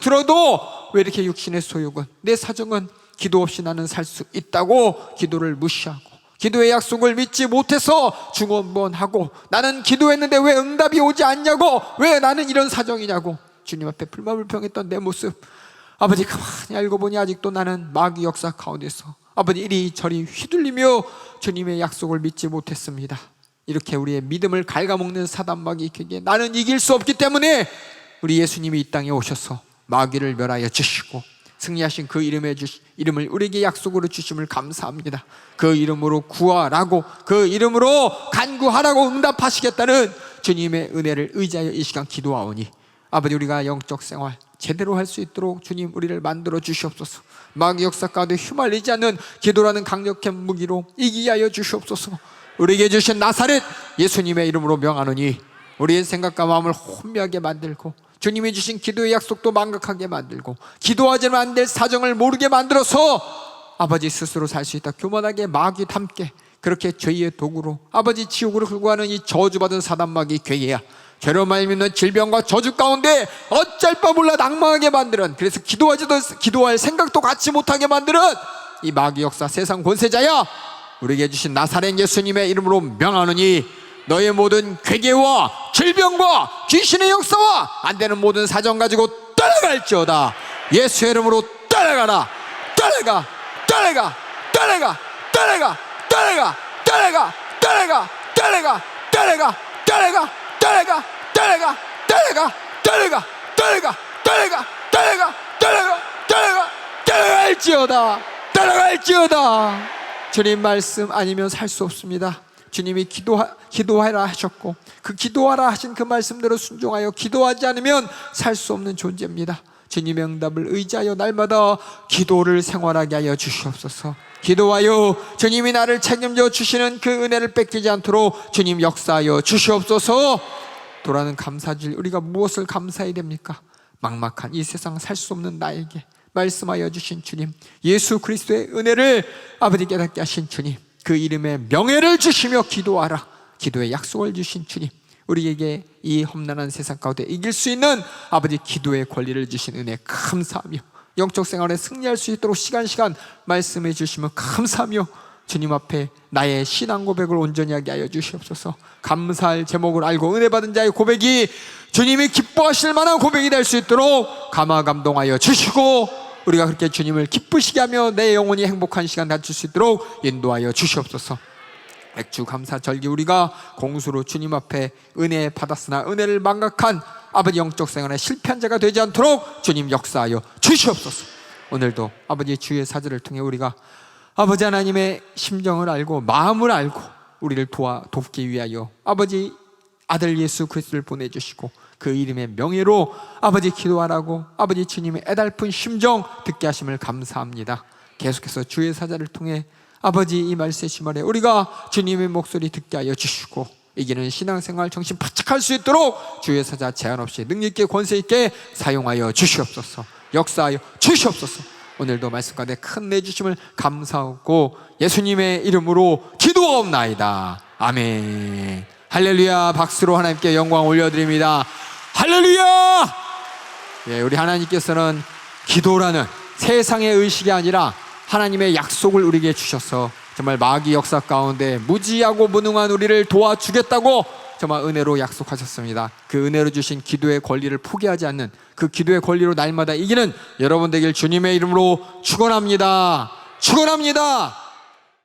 왜 이렇게 육신의 소욕은, 내 사정은 기도 없이 나는 살 수 있다고 기도를 무시하고 기도의 약속을 믿지 못해서 중언부언하고, 나는 기도했는데 왜 응답이 오지 않냐고, 왜 나는 이런 사정이냐고 주님 앞에 불만불평했던 내 모습, 아버지 가만히 알고 보니 아직도 나는 마귀 역사 가운데서 아버지 이리저리 휘둘리며 주님의 약속을 믿지 못했습니다. 이렇게 우리의 믿음을 갉아먹는 사단 마귀에게 나는 이길 수 없기 때문에 우리 예수님이 이 땅에 오셔서 마귀를 멸하여 주시고 승리하신 그 이름을 우리에게 약속으로 주심을 감사합니다. 그 이름으로 구하라고, 그 이름으로 간구하라고 응답하시겠다는 주님의 은혜를 의지하여 이 시간 기도하오니, 아버지 우리가 영적 생활 제대로 할 수 있도록 주님 우리를 만들어 주시옵소서. 마귀 역사 가운데 휘말리지 않는 기도라는 강력한 무기로 이기게 하여 주시옵소서. 우리에게 주신 나사렛 예수님의 이름으로 명하노니 우리의 생각과 마음을 혼미하게 만들고, 주님이 주신 기도의 약속도 망각하게 만들고, 기도하지는 안 될 사정을 모르게 만들어서 아버지 스스로 살 수 있다 교만하게 마귀 닮게, 그렇게 죄의 도구로 아버지 지옥으로 끌고 가는 이 저주받은 사단 마귀 괴계야, 죄로 말미암는 질병과 저주 가운데 어쩔 바 몰라 낭망하게 만드는, 그래서 기도할 생각도 갖지 못하게 만드는 이 마귀 역사 세상 권세자야, 우리에게 주신 나사렛 예수님의 이름으로 명하노니 너의 모든 괴계와 질병과 귀신의 역사와 안 되는 모든 사정 가지고 떠나갈지어다. 예수의 이름으로 떠나가라. 떠나가, 떠나가, 떠나가, 떠나가, 떠나가, 떠나가, 떠나가, 떠나가, 떠나가, 떠나가, 떠나가, 떠나가, 떠나가, 떠나가, 떠나가, 떠나가, 따라갈지어다, 따라갈지어다. 주님 말씀 아니면 살 수 없습니다. 주님이 기도하라 하셨고 그 기도하라 하신 그 말씀대로 순종하여 기도하지 않으면 살 수 없는 존재입니다. 주님의 응답을 의지하여 날마다 기도를 생활하게 하여 주시옵소서. 기도하여 주님이 나를 책임져 주시는 그 은혜를 뺏기지 않도록 주님 역사하여 주시옵소서. 도라는 감사줄 우리가 무엇을 감사해야 됩니까? 막막한 이 세상 살 수 없는 나에게 말씀하여 주신 주님, 예수 그리스도의 은혜를 아버지 깨닫게 하신 주님, 그 이름의 명예를 주시며 기도하라 기도의 약속을 주신 주님, 우리에게 이 험난한 세상 가운데 이길 수 있는 아버지 기도의 권리를 주신 은혜 감사하며 영적 생활에 승리할 수 있도록 시간 말씀해 주시면 감사하며 주님 앞에 나의 신앙 고백을 온전히 하게 하여 주시옵소서. 감사할 제목을 알고 은혜 받은 자의 고백이 주님이 기뻐하실 만한 고백이 될 수 있도록 감화감동하여 주시고, 우리가 그렇게 주님을 기쁘시게 하며 내 영혼이 행복한 시간 갖출 수 있도록 인도하여 주시옵소서. 맥주 감사 절기 우리가 공수로 주님 앞에 은혜 받았으나 은혜를 망각한 아버지 영적 생활에 실패한 자가 되지 않도록 주님 역사하여 주시옵소서. 오늘도 아버지 주의 사절을 통해 우리가 아버지 하나님의 심정을 알고 마음을 알고 우리를 돕기 위하여 아버지 아들 예수 그리스도를 보내주시고 그 이름의 명예로 아버지 기도하라고 아버지 주님의 애달픈 심정 듣게 하심을 감사합니다. 계속해서 주의 사자를 통해 아버지 이 말씀의 시말에 우리가 주님의 목소리 듣게 하여 주시고 이기는 신앙생활 정신 바짝 할 수 있도록 주의 사자 제한 없이 능력 있게 권세 있게 사용하여 주시옵소서. 역사하여 주시옵소서. 오늘도 말씀 가운데 큰 내주심을 감사하고 예수님의 이름으로 기도하옵나이다. 아멘. 할렐루야. 박수로 하나님께 영광 올려드립니다. 할렐루야. 예, 우리 하나님께서는 기도라는 세상의 의식이 아니라 하나님의 약속을 우리에게 주셔서 정말 마귀 역사 가운데 무지하고 무능한 우리를 도와주겠다고 정말 은혜로 약속하셨습니다. 그 은혜로 주신 기도의 권리를 포기하지 않는 그 기도의 권리로 날마다 이기는 여러분 되길 주님의 이름으로 축원합니다. 축원합니다.